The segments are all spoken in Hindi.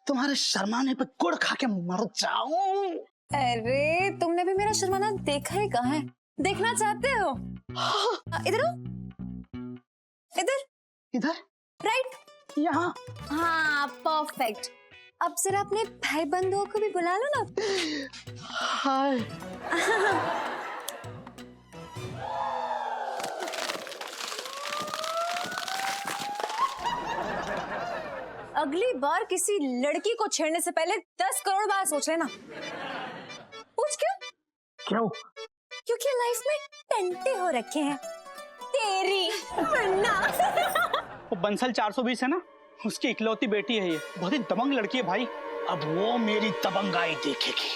तुम्हारे शर्माने पे गुड़ खा के मर जाऊं। अरे तुमने भी मेरा शर्माना देखा ही कहाँ है? देखना चाहते हो? इधर आओ। इधर इधर राइट यहाँ। हाँ परफेक्ट। अब जरा अपने भाई बंधुओं को भी बुला लो ना। हाय। अगली बार किसी लड़की को छेड़ने से पहले 10 करोड़ बार सोच लेना। पूछ क्यों? क्योंकि लाइफ में टंटे हो रखे हैं तेरी वरना। वो बंसल 420 है ना, उसकी इकलौती बेटी है ये, बहुत ही दबंग लड़की है भाई। अब वो मेरी दबंगाई देखेगी।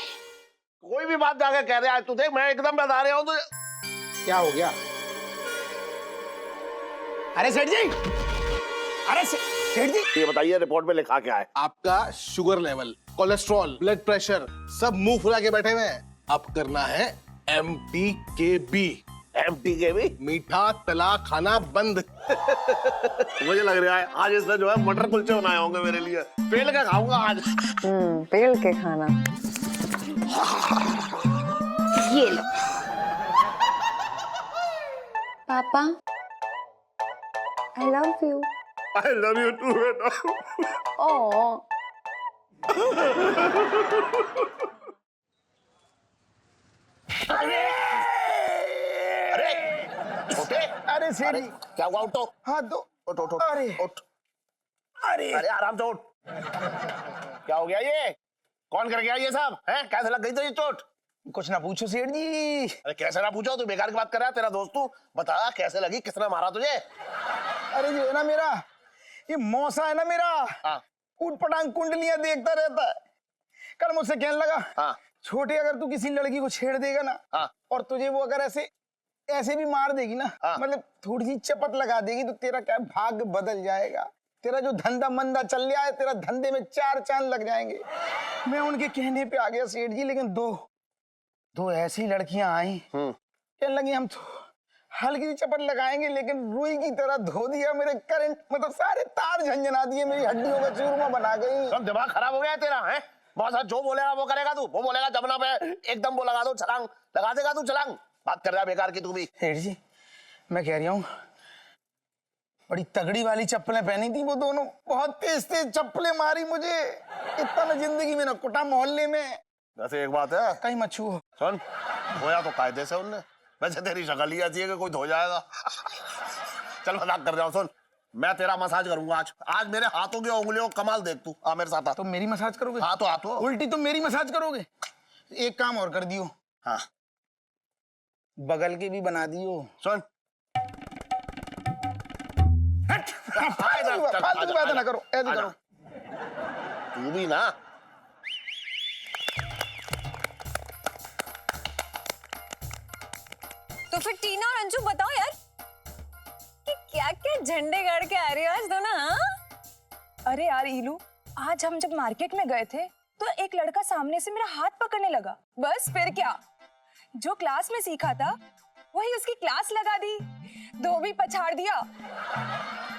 कोई भी बात जाके कह रहा है तू, देख मैं एकदम बता रहा हूँ तुझे। क्या हो गया? अरे सेठ जी, अरे सेठ जी, ये बताइए रिपोर्ट में लिखा क्या है? आपका sugar level, cholesterol, blood pressure सब मुंह फुला के बैठे हुए हैं। अब करना है MTKB। MTKB? मीठा तला खाना बंद। मुझे लग रहा है आज इसने जो है मटर कुलचे बनाए होंगे मेरे लिए, पेल के खाऊंगा आज। पेल के खाना। ये लो पापा, I love you। I love you too बेटा। Oh। अरे उठे। अरे सेठ जी, क्या हुआ? उठो। हाथ दो। उठ उठ अरे उठ। अरे आराम से उठ। क्या हो गया? ये कौन कर गया ये सब? हैं कैसे लग गई तो ये चोट? कुछ ना पूछो सेठ जी। अरे कैसे ना पूछो, तू बेकार की बात कर रहा है। तेरा दोस्त तू बता कैसे लगी, किसने मारा तुझे? अरे जो है ना मेरा ये मौसा है ना मेरा, हाँ। ऊटपटांग कुंडलियां देखता रहता है। कल मुझसे कहने लगा, हाँ। छोटे अगर तू किसी लड़की को छेड़ देगा ना, हाँ। और तुझे वो अगर ऐसे ऐसे भी मार देगी ना, हाँ। मतलब थोड़ी सी चपत लगा देगी, तो तेरा क्या भाग्य बदल जाएगा। तेरा जो धंधा मंदा चल रहा है, तेरा धंधे में 4 चांद लग जाएंगे। मैं उनके कहने पे आ गया सेठ जी, लेकिन दो ऐसी लड़कियां आई, कहने लगी हम तो हल्की सी चपत लगाएंगे, लेकिन रुई की तरह धो दिया मेरे करंट, मतलब सारे तार झंझना दिए, मेरी हड्डियों का चूरमा बना गई। सब दिमाग खराब हो गया है तेरा? है बहुत सारा जो बोलेगा वो करेगा तू। वो बोलेगा जमुना पे एकदम वो लगा दो छलांग, लगा देगा तू छलांग। बात कर रहा है बेकार की तू भी। सेठ जी मैं कह रहा हूँ, बड़ी तगड़ी वाली चप्पलें पहनी थी वो दोनों, बहुत तेज तेज चप्पलें मारी मुझे। इतना मैं जिंदगी में ना कुटा मोहल्ले में। वैसे एक बात है, कहीं मत छुओ। सुन, धोया तो कायदे से उनने। वैसे तेरी शक्ल ही ऐसी है कि कोई धो जाएगा। चल मजाक कर रहा हूँ। सुन, मैं तेरा मसाज करूंगा आज मेरे हाथों की उंगलियों कमाल देख तू। आ मेरे साथ आ। तो मेरी मसाज करोगे? हाँ तो आ तो। उल्टी तो मेरी मसाज करोगे? एक काम और कर दियो। हाँ बगल के भी बना दियो। सुन, फालतू की बात ना करो, ऐसे करो। तू भी ना। तो फिर टीना और अंजू बताओ यार कि क्या क्या झंडे गाड़ के आ रही हो आज दोनों? हाँ अरे यार इलू, आज हम जब मार्केट में गए थे तो एक लड़का सामने से मेरा हाथ पकड़ने लगा। बस फिर क्या, जो क्लास में सीखा था वही उसकी क्लास लगा दी, धोबी पछाड़ दिया।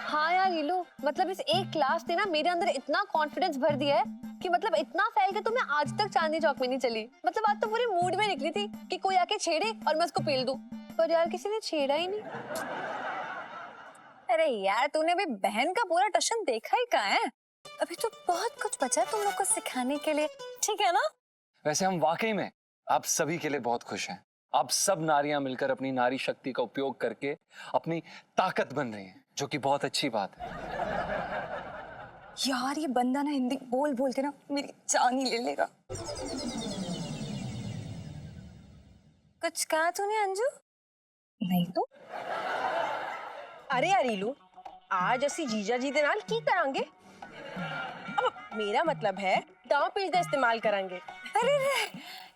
हाँ यार नीलू, मतलब इस एक क्लास ने ना मेरे अंदर इतना कॉन्फिडेंस भर दिया है कि मतलब इतना फैल के तो मैं आज तक चांदनी चौक में नहीं चली। मतलब आज तो पूरे मूड में निकली थी कि कोई आके छेड़े और मैं उसको पेल दूं, पर यार किसी ने छेड़ा ही नहीं। अरे यार तूने भी बहन का पूरा टशन देखा ही कहाँ है? अभी तो बहुत कुछ बचा है तुम लोग को सिखाने के लिए, ठीक है ना? वैसे हम वाकई में आप सभी के लिए बहुत खुश हैं। आप सब नारियां मिलकर अपनी नारी शक्ति का उपयोग करके अपनी ताकत बन रही हैं, जो कि बहुत अच्छी बात है। यार ये बंदा ना हिंदी बोल बोल के ना मेरी जान ही ले लेगा। कुछ कहा तूने अंजू? नहीं तो अरे यार रीलू, आज असी जीजा जी दे नाल की करांगे? अब मेरा मतलब है दांव पेच दा इस्तेमाल करांगे। अरे रे,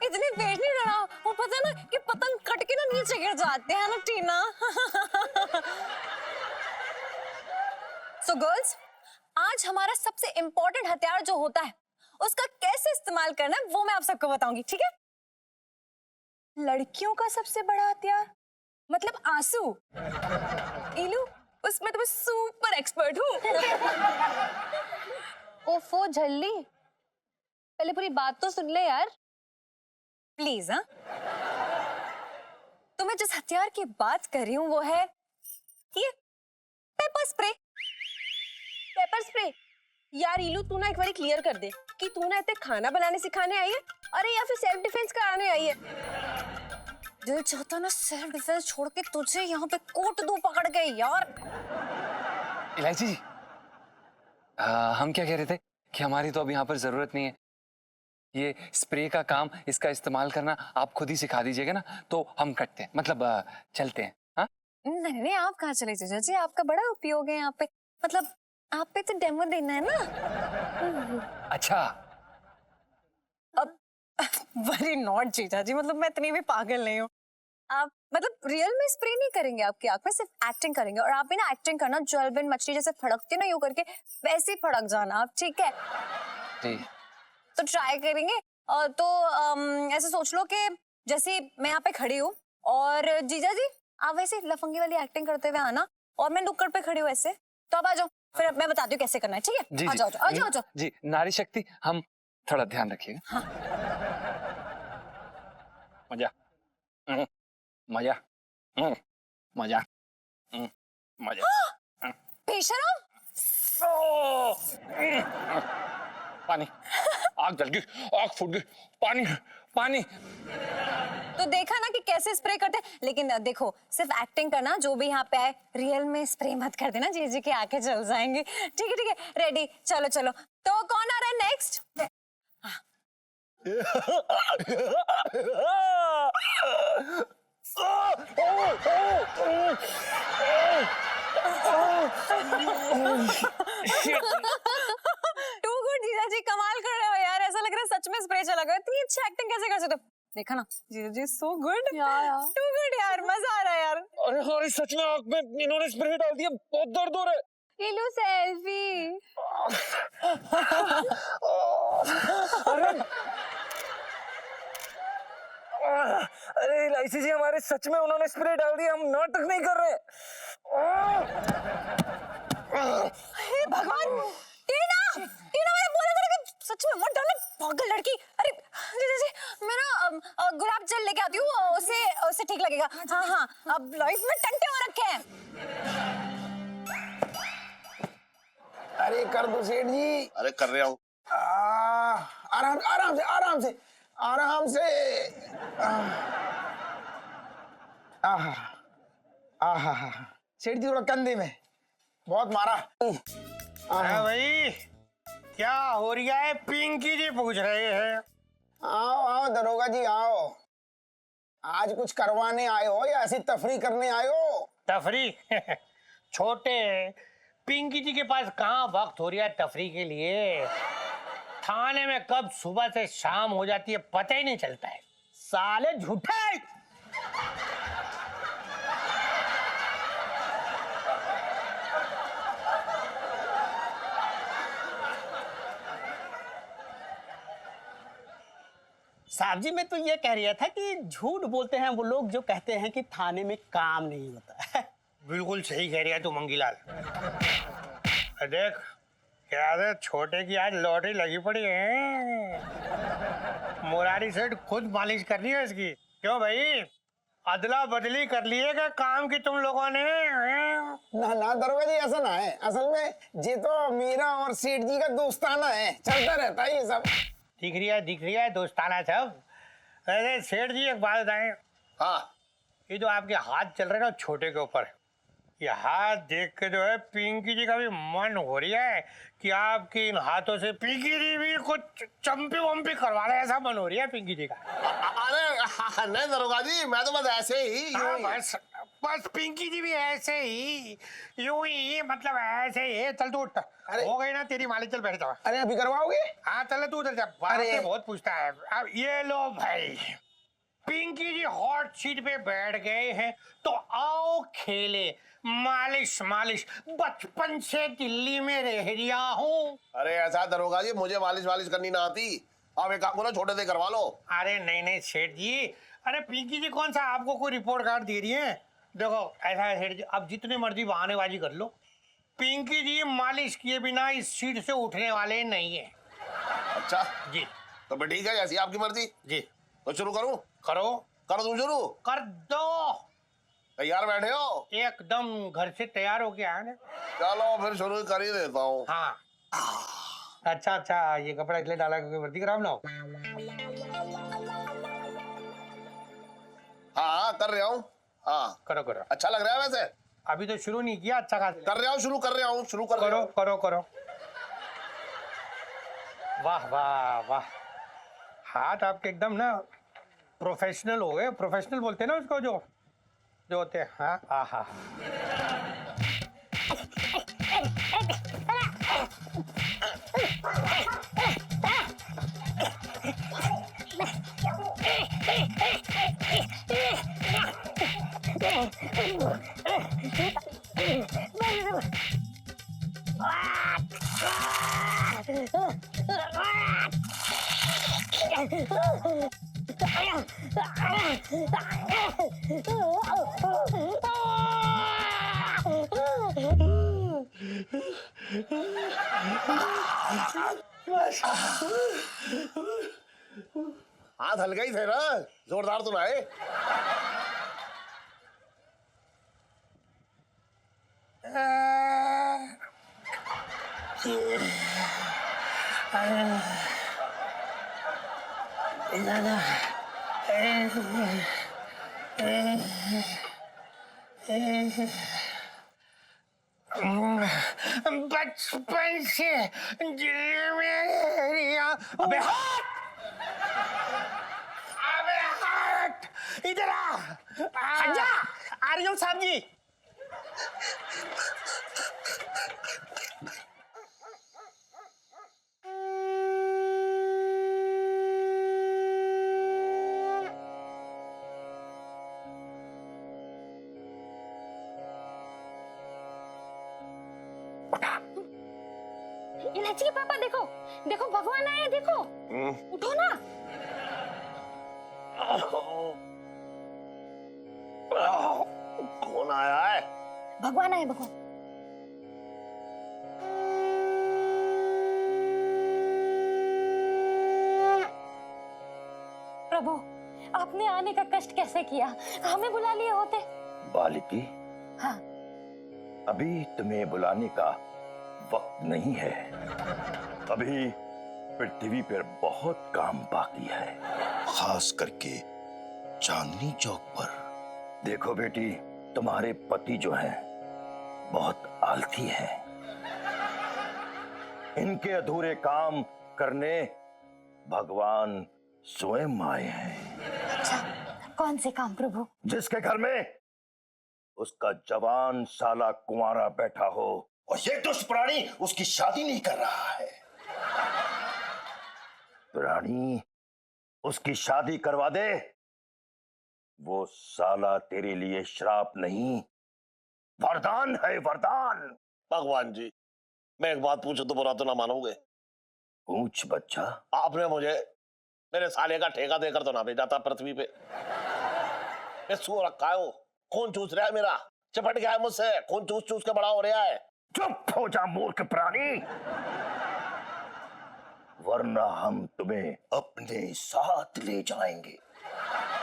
इतने पेट नहीं डरा, वो पता है ना कि पतंग कट के ना नीचे गिर जाते हैं ना टीना। सो गर्ल्स, आज हमारा सबसे इम्पोर्टेंट हथियार जो होता है उसका कैसे इस्तेमाल करना है वो मैं आप सबको बताऊंगी, ठीक है? लड़कियों का सबसे बड़ा हथियार मतलब आंसू। इलू, उसमें तो मैं सुपर एक्सपर्ट हूँ। ओफो झल्ली, पहले पूरी बात तो सुन ले यार। प्लीज हाँ, तो मैं जिस हथियार की बात कर रही हूँ वो है ये पेपर स्प्रे। Paper spray? यार इलू तू ना एक बार क्लियर कर दे कि तू ना इतने खाना बनाने सिखाने आई है, अरे या फिर सेल्फ डिफेंस कराने आई है। दिल चाहता ना सेल्फ डिफेंस छोड़ के तुझे यहाँ पे कोट दूं पकड़ के यार। इलायची जी, हम क्या कह रहे थे कि हमारी तो अब यहाँ पर जरूरत नहीं है। ये स्प्रे का काम, इसका इस्तेमाल करना आप खुद ही सिखा दीजिएगा ना, तो हम कटते हैं, मतलब चलते हैं। हाँ नहीं नहीं, आप कहाँ चले जीजा जी, आपका बड़ा उपयोग है यहाँ पे, मतलब आप पे तो डेमो देना है ना। अच्छा, अब वेरी नॉट जीजा जी, मतलब मैं इतनी भी पागल नहीं हूँ। आप मतलब रियल में स्प्रे नहीं करेंगे आपकी आंख में, सिर्फ एक्टिंग करेंगे। और आप भी ना एक्टिंग करना, ज्वेलबिन मछली जैसे फड़कती ना यूं करके, वैसे ही फड़क जाना आप, ठीक है? जी तो ट्राई करेंगे। तो ऐसे सोच लो कि जैसे मैं यहाँ पे खड़ी हूँ और जीजा जी आप वैसे लफंगी वाली एक्टिंग करते हुए आना, और मैं नुक्कड़ पे खड़ी हूँ ऐसे, तो आप आ जाओ, फिर मैं बताती हूँ कैसे करना है, ठीक है? जी आ जाओ आ जाओ आ जाओ। जी, नारी शक्ति, हम थोड़ा ध्यान रखिएगा। हाँ। मजा, मजा, मजा, मजा। बेशरम! पानी, आग जल गई, आग फूट गई, पानी, पानी। तो देखा ना कि कैसे स्प्रे करते हैं, लेकिन देखो सिर्फ एक्टिंग करना, जो भी यहाँ पे आए रियल में स्प्रे मत कर देना, जी की आंखें जल जाएंगी। ठीक है, रेडी, चलो चलो। तो कौन आ रहा है नेक्स्ट? टू गुड जीजा जी, कमाल कर रहे हो यार, ऐसा लग रहा है सच में स्प्रे चला गया। इतनी अच्छी एक्टिंग कैसे कर सकते हो? देखा ना जीजा जी, सो गुड यार टू गुड यार, मजा आ रहा है यार। अरे हमारी सच में आंख में इन्होंने स्प्रे डाल दिया, बहुत दर्द हो रहा है। इलू सेल्फी। अरे इलायची जी, हमारे सच में उन्होंने स्प्रे डाल दिया, हम नाटक नहीं कर रहे। हे भगवान, टीना टीना, मैंने बोला था कि सच में मत डालना, पागल लड़की। अरे जीजा जी, मैं ना गुलाब जल लेके आती हूँ, उससे ठीक लगेगा। हाँ हाँ, अब लाइफ में टंटे हो रखे हैं। अरे कर दो सेठ जी। अरे कर रहा हूँ। आराम आराम से आराम से आराम से। आहा, सेठ जी थोड़ा कंधे में बहुत मारा। हाँ भाई, क्या हो रहा है? पिंकी जी पूछ रहे हैं। आओ आओ दरोगा जी आओ। आज कुछ करवाने आए हो या ऐसी तफरी करने आए हो? तफरी? छोटे पिंकी जी के पास कहाँ वक्त हो रहा है तफरी के लिए। थाने में कब सुबह से शाम हो जाती है पता ही नहीं चलता है। साले झूठे। साहब जी, मैं तो ये कह रहा था कि झूठ बोलते हैं वो लोग जो कहते हैं कि थाने में काम नहीं होता है। बिल्कुल सही कह रहा है तू मंगीलाल। देख क्या है, छोटे की आज लॉटरी लगी पड़ी है। मुरारी सेठ खुद मालिश करनी है इसकी। क्यों भाई, अदला बदली कर लिएगा काम की तुम लोगों ने? ना दरोगा जी, ऐसा ना है। असल में ये तो मेरा और सेठ जी का दोस्ताना है, चलता रहता है ये सब। दिख रही है दोस्ताना सब। अरे सेठ जी एक बात बताएं। हाँ, ये जो आपके हाथ चल रहे हैं ना छोटे के ऊपर, ये हाथ देख के जो है पिंकी जी का भी मन हो रहा है कि आपके इन हाथों से पिंकी जी भी कुछ चंपी वंपी करवा रहे, ऐसा मन हो रहा है पिंकी जी का। अरे नहीं दरोगा जी, मैं तो बस ऐसे ही हाँ, बस पिंकी जी भी ऐसे ही, यूं ही, मतलब ऐसे ही। चल तू उठ, हो गई ना तेरी मालिक, चल बैठ जा। अरे अभी करवाओगे? हाँ चल तू उधर जा, बातें बहुत पूछता है। अब ये लो भाई, पिंकी जी हॉट सीट पे बैठ गए हैं तो आओ खेले मालिश। बचपन से दिल्ली में रह रहा हूँ। अरे ऐसा दरोगा जी, मुझे मालिश करनी ना आती। आप एक काम करो, छोटे से करवा लो। अरे नहीं सेठ जी, अरे पिंकी जी कौन सा आपको कोई रिपोर्ट कार्ड दे रही है? देखो ऐसा है सेठ जी, अब जितने मर्जी बहानेबाजी कर लो, पिंकी जी मालिश किए बिना इस सीट से उठने वाले नहीं है। अच्छा जी, तो फिर ठीक है, जैसी आपकी मर्जी। जी तो शुरू करूं? करो। कर दूं शुरू? कर दो। तैयार बैठे हो? एकदम घर से तैयार हो गया है ना। चलो फिर शुरू कर ही देता हूँ। हाँ। अच्छा अच्छा, ये कपड़ा इसलिए डाला क्योंकि वर्दी खराब ना हो। हाँ कर रहा हूँ। हाँ करो करो। अच्छा लग रहा है वैसे? अभी तो शुरू नहीं किया, अच्छा खासा कर रहा हूँ, शुरू कर रहा हूँ, शुरू कर रहा करो हूँ। करो करो। वाह वाह वाह, हाथ आपके एकदम ना प्रोफेशनल हो गए। प्रोफेशनल बोलते हैं ना उसको, जो होते हैं। हाँ आहा। हाथ हल्का ही थे ना, जोरदार तो ना है। बचपन से दिल में रिया। अबे हट! अबे हट! इधर आ! हट जा! आ रही हूँ साहब जी। इलायची के पापा, देखो देखो भगवान आए, देखो। उठो ना। कौन आया है? भगवान आए, भगवान। प्रभु, आपने आने का कष्ट कैसे किया? हमें बुला लिए होते। बालिकी, हाँ। अभी तुम्हें बुलाने का वक्त नहीं है। अभी पृथ्वी पर बहुत काम बाकी है, खास करके चांदनी चौक पर। देखो बेटी, तुम्हारे पति जो हैं बहुत आलसी हैं। इनके अधूरे काम करने भगवान स्वयं आए हैं। अच्छा, कौन से काम प्रभु? जिसके घर में उसका जवान साला कुंवारा बैठा हो और ये दुष्ट प्राणी उसकी शादी नहीं कर रहा है। प्राणी उसकी शादी करवा दे, वो साला तेरे लिए श्राप नहीं, वरदान है, वरदान। भगवान जी, मैं एक बात पूछूं तो बुरा तो ना मानोगे? पूछ बच्चा। आपने मुझे मेरे साले का ठेका देकर तो ना भेजा था पृथ्वी पे। मैं सो रखा है, वो खून चूस रहा है मेरा, चिपट गया है मुझसे, खून चूस चूस के बड़ा हो रहा है। चुप हो जा मूर्ख प्राणी, वरना हम तुम्हें अपने साथ ले जाएंगे।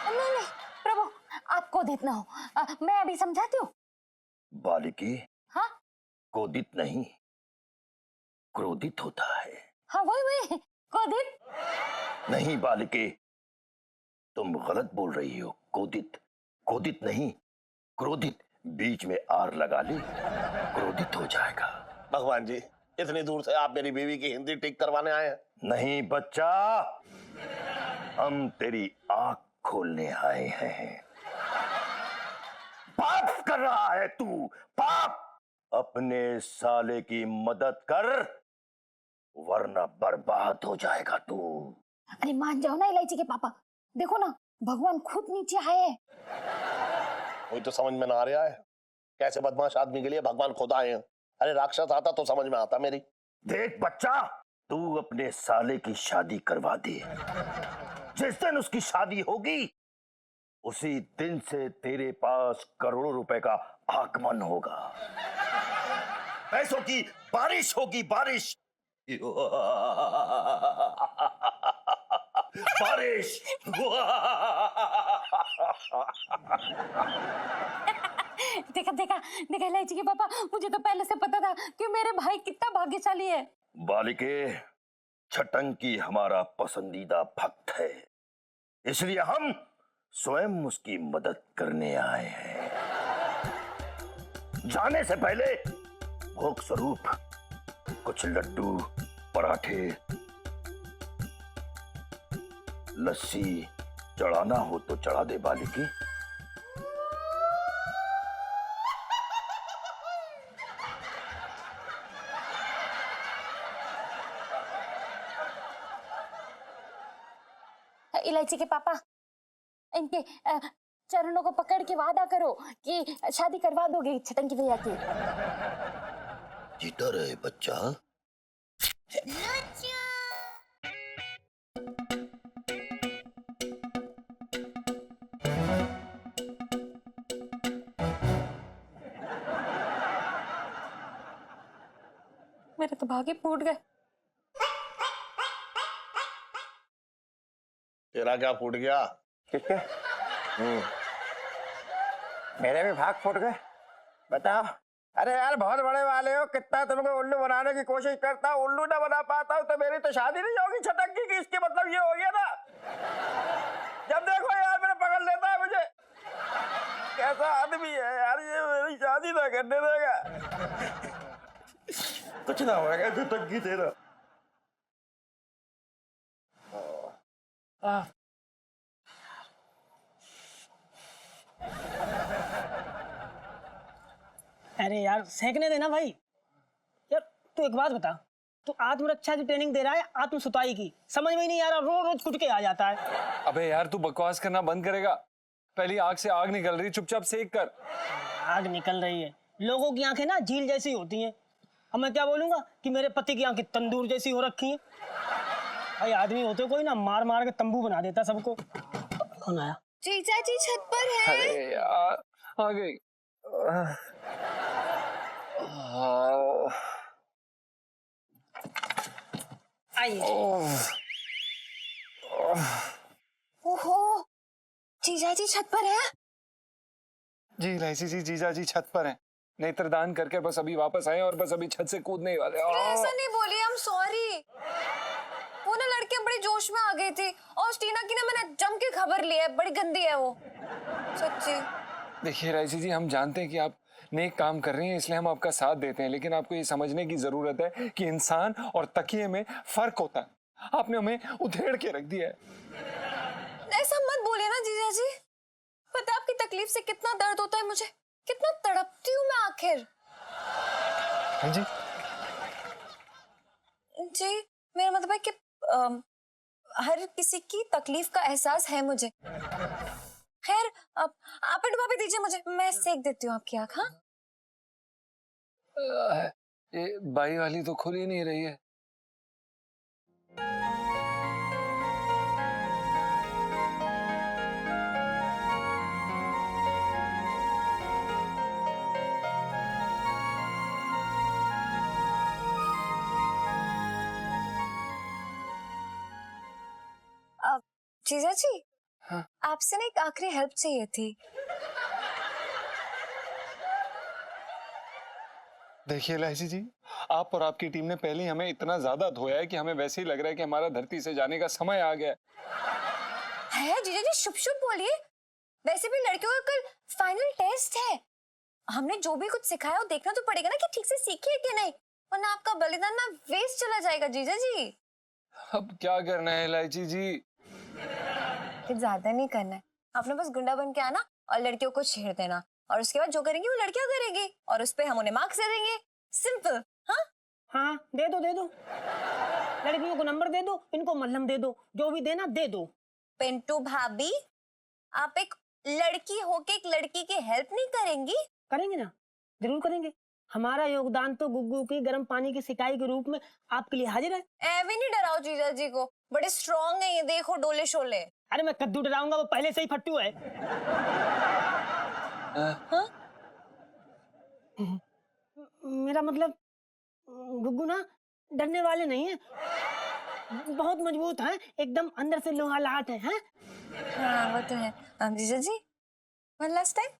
नहीं नहीं प्रभु, आप क्रोधित ना हो। मैं अभी समझाती हूँ। बालिकी, हाँ क्रोधित नहीं, क्रोधित होता है। हाँ, वही क्रोधित नहीं बालिके, तुम गलत बोल रही हो। क्रोधित क्रोधित नहीं, क्रोधित। बीच में आर लगा ले, क्रोधित हो जाएगा। भगवान जी, इतनी दूर से आप मेरी बीवी की हिंदी ठीक करवाने आए हैं? नहीं बच्चा, हम तेरी आंख खोलने आए हैं। पाप कर रहा है तू, पाप। अपने साले की मदद कर, वरना बर्बाद हो जाएगा तू। अरे मान जाओ ना इलायची के पापा, देखो ना भगवान खुद नीचे आए हैं। वही तो समझ में ना आ रहा है, कैसे बदमाश आदमी के लिए भगवान खुद आए हैं। अरे राक्षस आता तो समझ में आता मेरी। देख बच्चा, तू अपने साले की शादी करवा दे। जिस दिन उसकी शादी होगी, उसी दिन से तेरे पास करोड़ों रुपए का आगमन होगा। पैसों की बारिश होगी, बारिश। बारिश। देखा देखा देखा इलायची के पापा, मुझे तो पहले से पता था कि मेरे भाई कितना भाग्यशाली है। बालिके, छटंकी हमारा पसंदीदा भक्त है, इसलिए हम स्वयं उसकी मदद करने आए हैं। जाने से पहले भोग स्वरूप कुछ लड्डू, पराठे, लस्सी चढ़ाना हो तो चढ़ा दे बालिके। इलायची के पापा, इनके चरणों को पकड़ के वादा करो कि शादी करवा दोगे छटंकी भैया की। जीता रहे बच्चा। मेरे तो भागे फूट गए। तेरा क्या फूट गया? किसके? मेरे भी भाग फूट गए। बताओ। अरे यार बहुत बड़े वाले हो, कितना तुमको उल्लू बनाने की कोशिश करता हूँ, उल्लू ना बना पाता हूँ तो मेरी तो शादी नहीं होगी छटंकी की। इसके मतलब ये हो गया ना, जब देखो यार मेरे पकड़ लेता है मुझे। कैसा आदमी है यार ये, मेरी शादी ना करने देगा। कुछ ना होगा छटंकी तेरा। अरे यार सेकने देना भाई। यार तू एक बात बता, तू आत्मरक्षा की ट्रेनिंग दे रहा है आत्म सुताई की? समझ में ही नहीं आ रहा, रोज रोज कुट के आ जाता है। अबे यार तू बकवास करना बंद करेगा? पहली आग से आग निकल रही, चुपचाप सेक कर। आग निकल रही है, लोगों की आंखें ना झील जैसी होती हैं। अब मैं क्या बोलूंगा कि मेरे पति की आंखें तंदूर जैसी हो रखी हैं। भाई आदमी होते कोई ना मार मार के तंबू बना देता सबको। कौन आया? जीजा जी छत पर है। अरे यार आ गई। आइए। ओहो, जीजा जी छत पर है। जी इलायची जी, जीजा जी छत पर हैं। नेत्रदान करके बस अभी वापस आए और बस अभी छत से कूदने ही वाले। ऐसा नहीं बोली, आई एम सॉरी। वो ना लड़कियां बड़ी जोश में आ गई थी और टीना की ना मैंने जम के खबर ली है, बड़ी गंदी है वो, सच्ची। देखिए इलायची जी, हम जानते हैं कि आप नेक काम कर रही हैं, इसलिए हम आपका साथ देते हैं, लेकिन आपको ये समझने की जरूरत है कि इंसान और तकिए में फर्क होता है। आपने हमें उधेड़ के रख दिया है। ऐसा मत बोलिए ना जीजा जी। पता है आपकी तकलीफ से कितना दर्द होता है मुझे, कितना तड़पती हूँ मैं आखिर। जी जी मेरा मतलब है कि हर किसी की तकलीफ का एहसास है मुझे। खैर अब आप डुबा भी दीजिए मुझे, मैं सेक देती हूँ आपकी आँख। हाँ ये बाई वाली तो खुल ही नहीं रही है। जीजा जी, हाँ? आपसे ना एक आखिरी हेल्प चाहिए थी। देखिए इलायची जी, आप और आपकी टीम ने पहले ही हमें इतना ज्यादा धोया है कि हमें वैसे ही लग रहा है कि हमारा धरती से जाने का समय आ गया है। जीजा जी शुभ शुभ बोलिए। वैसे भी लड़कियों का कल फाइनल टेस्ट है, हमने जो भी कुछ सिखाया वो देखना तो पड़ेगा ना कि ठीक से सीखी है कि नहीं, वरना आपका बलिदान ना वेस्ट चला जाएगा जीजा जी। अब क्या करना है इलायची जी? कुछ ज्यादा नहीं करना है, आपने बस गुंडा बन के आना और लड़कियों को छेड़ देना, और उसके बाद जो करेंगी वो लड़कियां करेंगी और उस पे हम उन्हें मार्क्स दे देंगे। सिंपल। हाँ हाँ दे दो दे दो, लड़कियों को नंबर दे दो, इनको मल्लम दे दो, जो भी देना दे दो। पिंटू भाभी, आप एक लड़की होके एक लड़की की हेल्प नहीं करेंगी? करेंगे ना, जरूर करेंगे। हमारा योगदान तो गुग्गू की गर्म पानी की सिकाई के रूप में आपके लिए हाजिर है। ऐवे नहीं डराओ जीजा जी को, बड़े स्ट्रॉन्ग है ये, देखो डोले शोले। अरे मैं कद्दू डराऊंगा, वो पहले से ही फट्टू है। हाँ? मेरा मतलब गुग्गू ना डरने वाले नहीं है, बहुत मजबूत हैं, एकदम अंदर से लोहा लाट हैं? हाँ वो तो है। जीजा जी वन लास्ट टाइम।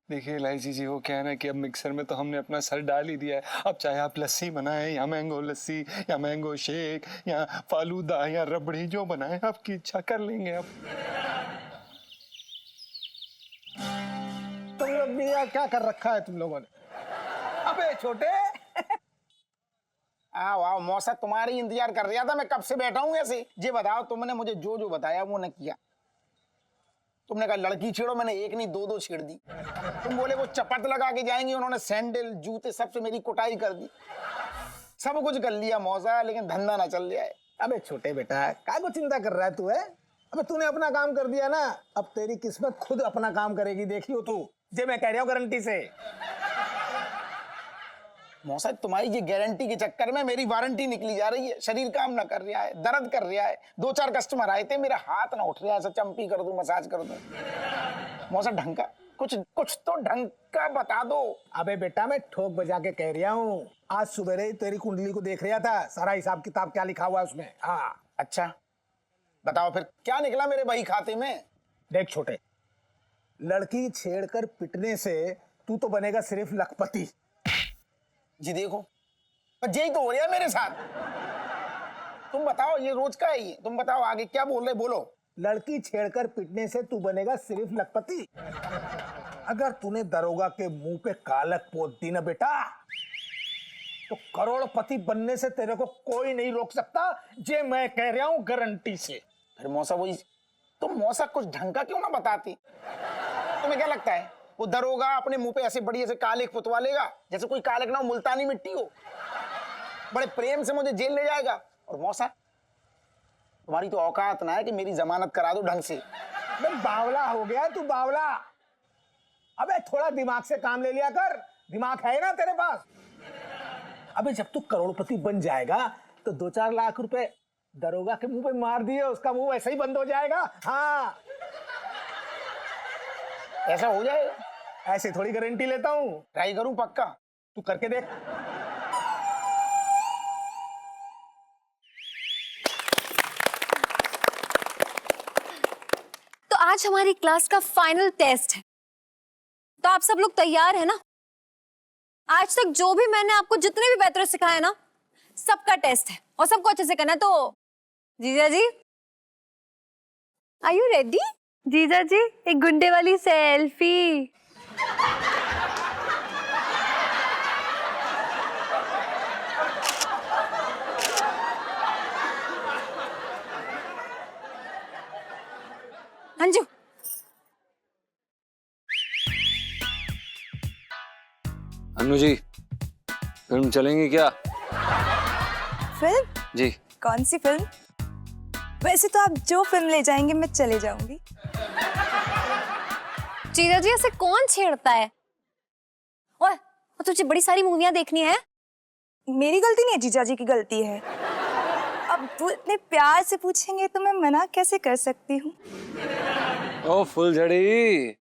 देखिए इलायची जी, वो क्या है ना कि अब मिक्सर में तो हमने अपना सर डाल ही दिया है। अब चाहे आप लस्सी बनाएं या मैंगो लस्सी या मैंगो शेक या फालूदा या रबड़ी, जो बनाएं आपकी इच्छा कर लेंगे अब। तुम लोग भी यार क्या कर रखा है तुम लोगों ने? अबे छोटे वाह मौसा, तुम्हारी इंतजार कर रहा था मैं, कब से बैठा हूँ ऐसे। ये बताओ, तुमने मुझे जो जो बताया वो न किया। तुमने कहा लड़की छेड़ो, मैंने एक नहीं दो छेड़ दी। तुम बोले वो चपट लगा के जाएंगी, उन्होंने सैंडल जूते सबसे मेरी कुटाई कर दी। सब कुछ कर लिया मौसा, लेकिन धंधा ना चल रहा है। अबे छोटे बेटा, क्या को चिंता कर रहा है तू? है अबे तूने अपना काम कर दिया ना, अब तेरी किस्मत खुद अपना काम करेगी, देखियो तू। जे मैं कह रहा हूँ गारंटी से। मौसा, तुम्हारी ये गारंटी के चक्कर में मेरी वारंटी निकली जा रही है। शरीर काम ना कर रहा है, दर्द कर रहा है। 2-4 कस्टमर आए थे, मेरा हाथ ना उठ रहा है, ऐसा चंपी कर दूं, मसाज कर दूं। मौसा ढंग का कुछ तो ढंग का बता दो। अबे बेटा, मैं ठोक बजा के कह रहा हूँ। आज सुबह तेरी कुंडली को देख रहा था, सारा हिसाब किताब क्या लिखा हुआ है उसमें। हाँ अच्छा, बताओ फिर क्या निकला मेरे बही खाते में? देख छोटे, लड़की छेड़कर पिटने से तू तो बनेगा सिर्फ लखपति। जी देखो, यही तो हो रहा है मेरे साथ। तुम बताओ, ये रोज का है ये? तुम बताओ आगे क्या बोल रहे, बोलो। लड़की छेड़कर पिटने से तू बनेगा सिर्फ लखपति। अगर तूने दरोगा के मुंह पे कालक पोत दी ना बेटा, तो करोड़पति बनने से तेरे को कोई नहीं रोक सकता। जे मैं कह रहा हूं गारंटी से। फिर मौसा वही, तुम मौसा कुछ ढंग का क्यों ना बताती? तुम्हें क्या लगता है वो दरोगा अपने मुंह पे ऐसे बढ़िया से कालिक पुतवा लेगा, जैसे कोई कालिक ना हो, मुल्तानी मिट्टी हो? बड़े प्रेम से मुझे जेल ले जाएगा। और मौसा, तुम्हारी तो औकात ना है कि मेरी जमानत करा दो ढंग से। बावला हो गया तू, बावला। अबे थोड़ा दिमाग से काम ले लिया कर, दिमाग है ना तेरे पास? अबे जब तू करोड़पति बन जाएगा तो 2-4 लाख रुपए दरोगा के मुंह पे मार दिए, उसका मुंह ऐसे ही बंद हो जाएगा। हाँ ऐसा हो जाएगा। ऐसे थोड़ी गारंटी लेता हूँ, ट्राई करूं पक्का, तू करके देख। तो आज हमारी क्लास का फाइनल टेस्ट है, तो आप सब लोग तैयार है ना? आज तक जो भी मैंने आपको जितने भी पैतरे सिखाए ना, सबका टेस्ट है और सबको अच्छे से करना है। तो जीजा जी, आर यू रेडी? जीजा जी, एक गुंडे वाली सेल्फी। अंजू, अनु जी, फिल्म चलेंगी क्या? फिल्म? जी। कौन सी फिल्म? वैसे तो आप जो फिल्म ले जाएंगे मैं चले जाऊंगी। जीजा जी, ऐसे कौन छेड़ता है? ओए, तुझे बड़ी सारी मूवियां देखनी है। मेरी गलती नहीं है, जीजा जी की गलती है। अब वो इतने प्यार से पूछेंगे तो मैं मना कैसे कर सकती हूँ? ओ फुलझड़ी,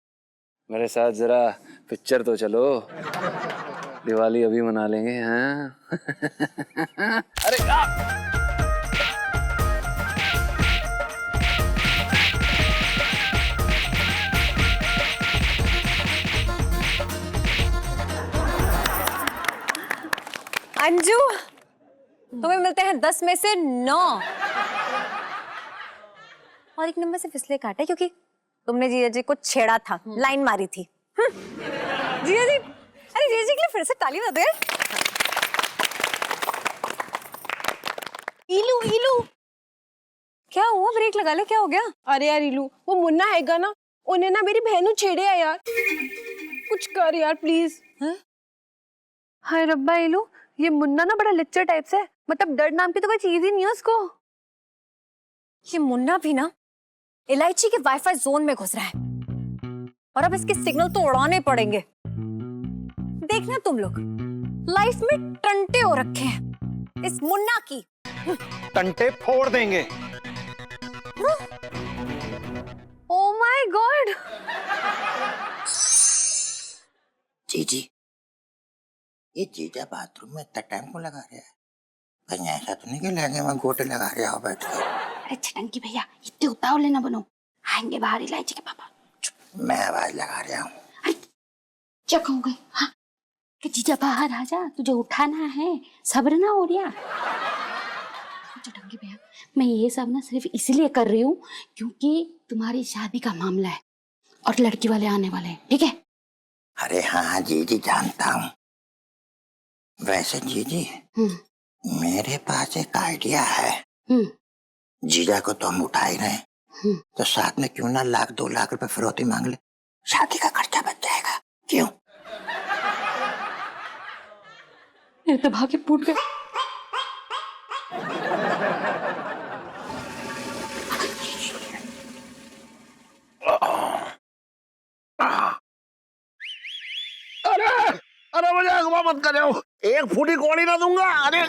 मेरे साथ जरा पिक्चर तो चलो, दिवाली अभी मना लेंगे। हाँ अरे अंजू, तुम्हें मिलते हैं 10 में से 9 और एक नंबर से फिसले काटे क्योंकि तुमने जीजा जी को छेड़ा था, लाइन मारी थी। जीजा जी, अरे जीजा जी के लिए फिर से ताली बजा दे। इलू इलू, क्या हुआ? ब्रेक लगा ले, क्या हो गया? अरे यार इलू, वो मुन्ना हैगा ना, उन्हें ना मेरी बहनों छेड़े है यार। कुछ कर यार प्लीज। हाय रब्बा इलू, ये मुन्ना ना बड़ा लिच्चर टाइप से है, मतलब डर नाम की तो कोई चीज ही नहीं है उसको। ये मुन्ना भी ना इलायची के वाईफाई जोन में घुस रहा है और अब इसके सिग्नल तो उड़ाने पड़ेंगे। देखना तुम लोग, लाइफ में टंटे हो रखे हैं इस मुन्ना की। टंटे फोड़ देंगे। Oh my God. जी ये जीजा बाथरूम में इतना टाइम को लगा रहा है? कहीं ऐसा तो नहीं कि लहंगे में गोटे लगा रहा हो बैठ के? अरे छटंकी भैया, इतने उतावले ना बनो, आएंगे बाहर इलायची के पापा। मैं आवाज लगा रहा हूँ। अरे क्या कहोगे? हाँ, कि जीजा बाहर आ जा, तुझे उठाना है, सब्र ना हो रहा। छटंकी भैया, मैं ये सब ना सिर्फ इसलिए कर रही हूँ क्योंकि तुम्हारी शादी का मामला है और लड़की वाले आने वाले हैं, ठीक है? अरे हाँ जीजी, जानता हूँ। वैसे जीजी, मेरे पास एक आइडिया है। जीजा को तो हम उठा ही रहे हैं, तो साथ में क्यों ना 1-2 लाख रुपए फिरौती मांग ले, शादी का खर्चा बच जाएगा। क्यों? मेरे तो भाग्य फूट गए। अरे मुझे अगवा मत करे, एक फूटी कौड़ी ना दूंगा। अरे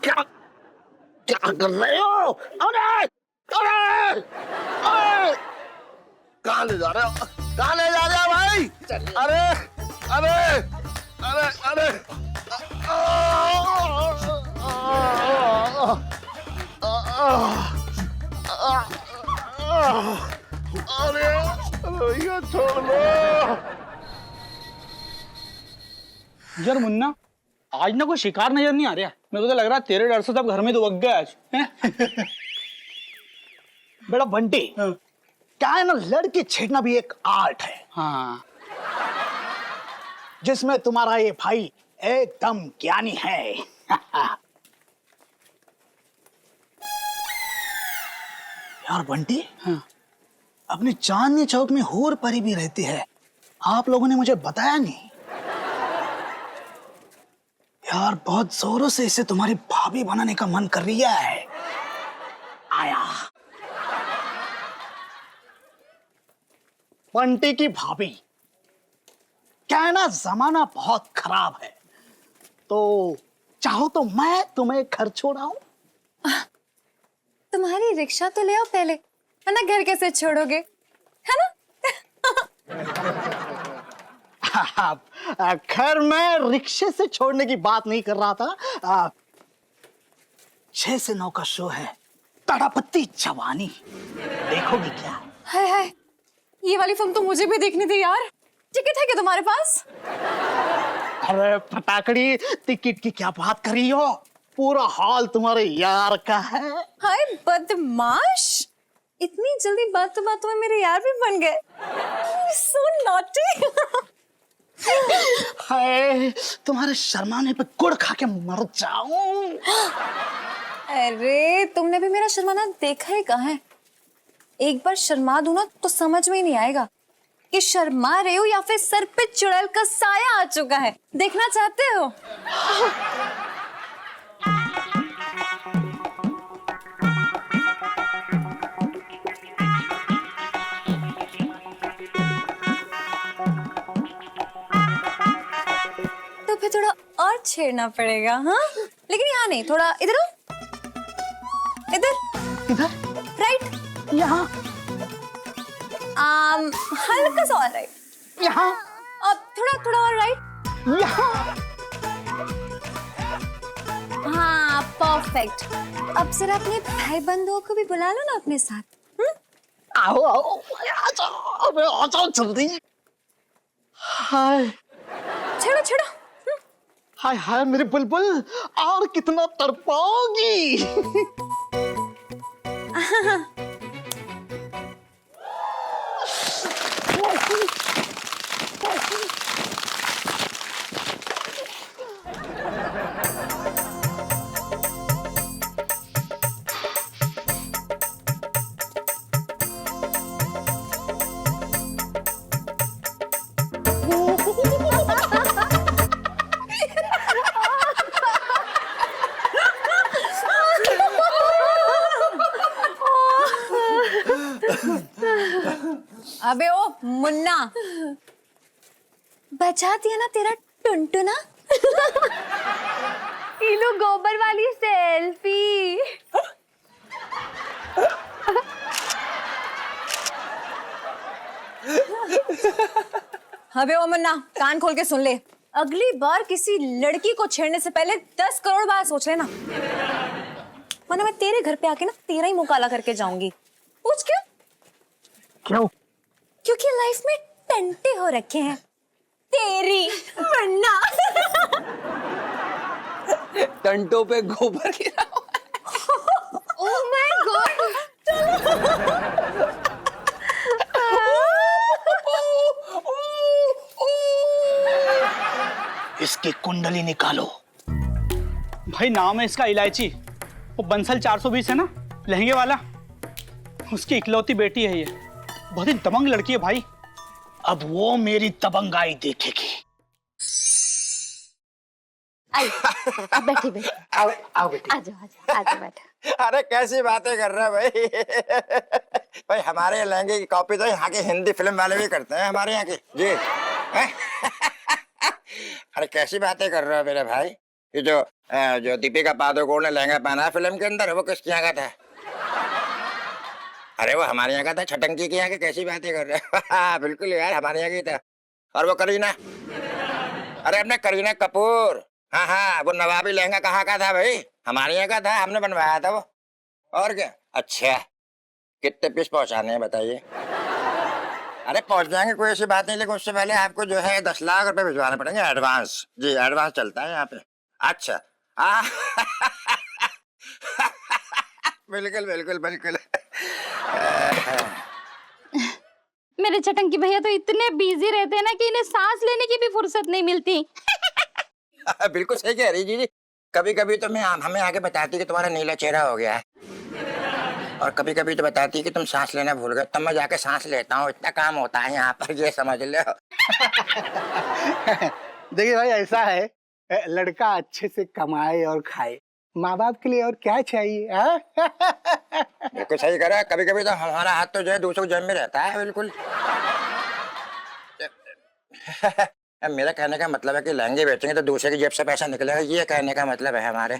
क्या क्या कर रहे हो? अरे अरे अरे कहाँ ले जा रहे हो? कहाँ ले जा रहे हो भाई? अरे अरे अरे अरे अरे भैया छोड़ लो यार मुन्ना, आज ना कोई शिकार नजर नहीं आ रहा। मेरे को तो लग रहा है तेरे डर से सब घर में दुबक गए आज। बेटा बंटी, क्या है ना, लड़की छेड़ना भी एक आर्ट है। हाँ, जिसमें तुम्हारा ये भाई एकदम ज्ञानी है। यार बंटी, अपनी चांदनी चौक में हूर परी भी रहती है, आप लोगों ने मुझे बताया नहीं। यार बहुत जोरों से इसे तुम्हारी भाभी बनाने का मन कर रही है। आया बंटी की भाभी, क्या है ना, जमाना बहुत खराब है, तो चाहो तो मैं तुम्हें घर छोड़ाऊं। तुम्हारी रिक्शा तो ले आओ पहले, वरना घर कैसे छोड़ोगे, है ना? खैर मैं रिक्शे से छोड़ने की बात नहीं कर रहा था। 6 से 9 का शो है, तड़पती जवानी, देखोगी क्या? हाय हाय, ये वाली फिल्म तो मुझे भी देखनी थी यार। टिकट है क्या तुम्हारे पास? अरे फटाकड़ी, टिकट की क्या बात कर रही हो, पूरा हॉल तुम्हारे यार का है। हाय बदमाश, इतनी जल्दी बातों में मेरे यार भी बन गए। सो नॉटी। हाय, तुम्हारे शर्माने पे गुड़ खा के मर जाऊं। अरे तुमने भी मेरा शर्माना देखा ही कहाँ है? एक बार शर्मा दूं ना तो समझ में ही नहीं आएगा कि शर्मा रहे हो या फिर सर पे चुड़ैल का साया आ चुका है। देखना चाहते हो? तो फिर थोड़ा और छेड़ना पड़ेगा, हाँ? लेकिन यहाँ नहीं, थोड़ा इधर आओ, इधर इधर, राइट, यहाँ, हल्का सा और राइट, यहाँ, अब थोड़ा और राइट, यहाँ। हाँ परफेक्ट। अब जरा अपने भाई बंधुओं को भी बुला लो ना अपने साथ। आओ आओ, आ जाओ जल्दी। हाय छेड़ो छेड़ो। हाय हाय मेरी बुलबुल, और कितना तड़पाओगी। अबे ओ मुन्ना, बचा दिया ना तेरा टुनटुना। लो गोबर वाली सेल्फी। अबे ओ मुन्ना, कान खोल के सुन ले। अगली बार किसी लड़की को छेड़ने से पहले 10 करोड़ बार सोच लेना, वरना मैं तेरे घर पे आके ना तेरा ही मुंह काला करके जाऊंगी। पूछ क्यों? क्यों? क्योंकि लाइफ में टंटे हो रखे हैं तेरी वरना। टंटों पे गोबर गिरा हुआ है। Oh my God. इसकी कुंडली निकालो। भाई नाम है इसका इलायची। वो बंसल 420 है ना, लहंगे वाला, उसकी इकलौती बेटी है ये। बहुत ही दबंग लड़की है भाई। अब वो मेरी दबंगाई देखेगी। आप बैठे बैठे, आओ बेटी। आ जाओ बैठो। अरे कैसी बातें कर रहे हो भाई। भाई हमारे लहंगे की कॉपी तो यहाँ के हिंदी फिल्म वाले भी करते हैं, हमारे यहाँ के जी। हैं? अरे कैसी बातें कर रहे हो मेरे भाई। ये जो दीपिका पादुकोण ने लहंगा पहना फिल्म के अंदर, वो किसके यहाँ का था? अरे वो हमारे यहाँ का था, छटंकी के यहाँ के। कैसी बातें कर रहे हो। बिल्कुल यार, हमारे यहाँ की था। और वो करीना, अरे अपने करीना कपूर, हाँ हाँ, वो नवाबी लहंगा कहाँ का था भाई? हमारे यहाँ का था, हमने बनवाया था वो। और क्या? अच्छा, कितने पीस पहुंचाने हैं बताइए? अरे पहुंच जाएंगे, कोई ऐसी बात नहीं, लेकिन उससे पहले आपको जो है 10 लाख रुपए भिजवाने पड़ेंगे एडवांस। जी एडवांस चलता है यहाँ पे। अच्छा बिल्कुल बिल्कुल बिल्कुल। मेरे चटंकी भैया तो इतने बिजी रहते हैं ना कि इन्हें सांस लेने की भी फुर्सत नहीं मिलती। बिल्कुल सही कह रही जी। कभी कभी तो हमें आगे बताती कि तुम्हारा नीला चेहरा हो गया है, और कभी कभी तो बताती कि तुम सांस लेना भूल गए, तब मैं जाके सांस लेता हूँ। इतना काम होता है यहाँ पर, ये समझ लो। देखिए भाई, ऐसा है, लड़का अच्छे से कमाए और खाए, माँ बाप के लिए और क्या चाहिए। बिल्कुल सही करा। कभी कभी तो हमारा हाथ तो जो है दूसरों जेब में रहता है। बिल्कुल। मेरा कहने का मतलब है कि लहंगे बेचेंगे तो दूसरे की जेब से पैसा निकलेगा, ये कहने का मतलब है हमारे।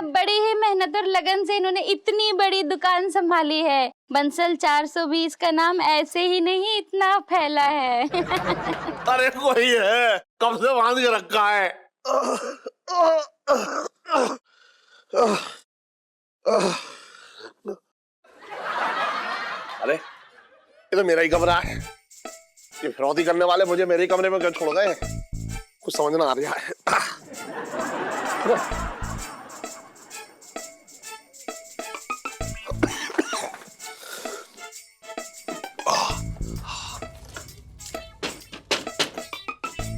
बड़ी ही मेहनत और लगन से इन्होंने इतनी बड़ी दुकान संभाली है। बंसल 420 का नाम ऐसे ही नहीं इतना फैला है। अरे कोई है, कब से बांध के रखा है। अरे ये तो मेरा ही कमरा है। ये फिरौती करने वाले मुझे मेरे ही कमरे में क्यों छोड़ गए? कुछ समझ ना आ रहा है।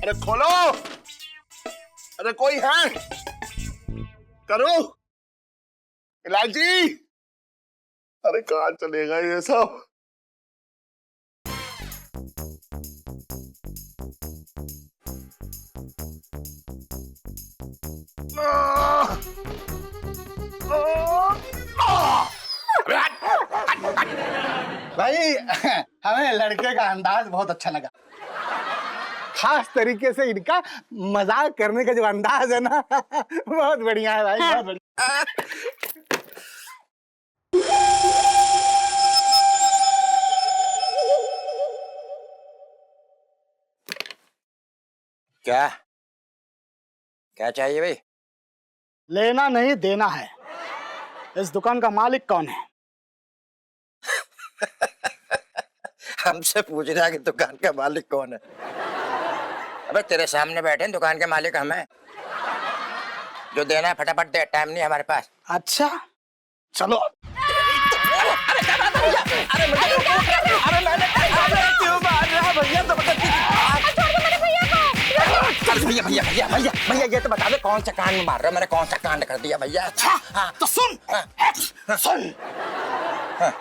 अरे खोलो, अरे कोई है? करो इलायची। अरे कहाँ चलेगा ये सब? भाई हमें लड़के का अंदाज बहुत अच्छा लगा, खास तरीके से इनका मजाक करने का जो अंदाज है ना, बहुत बढ़िया है भाई, बहुत बढ़िया। क्या क्या चाहिए भाई? लेना नहीं देना है। इस दुकान का मालिक कौन है? हमसे पूछ रहा है कि दुकान का मालिक कौन है? अबे तेरे सामने बैठे हैं, दुकान के मालिक हम हैं। जो देना है फटाफट दे, टाइम नहीं हमारे पास। अच्छा चलो। अरे क्या बात है भैया? अरे क्यों मार रहा है भैया? तो भैया भैया भैया भैया भैया ये तो बता दे, कौन सा कांड मार रहा है? मैंने कौन सा कांड कर दिया भैया? अच्छा हाँ, तो सुन सुन,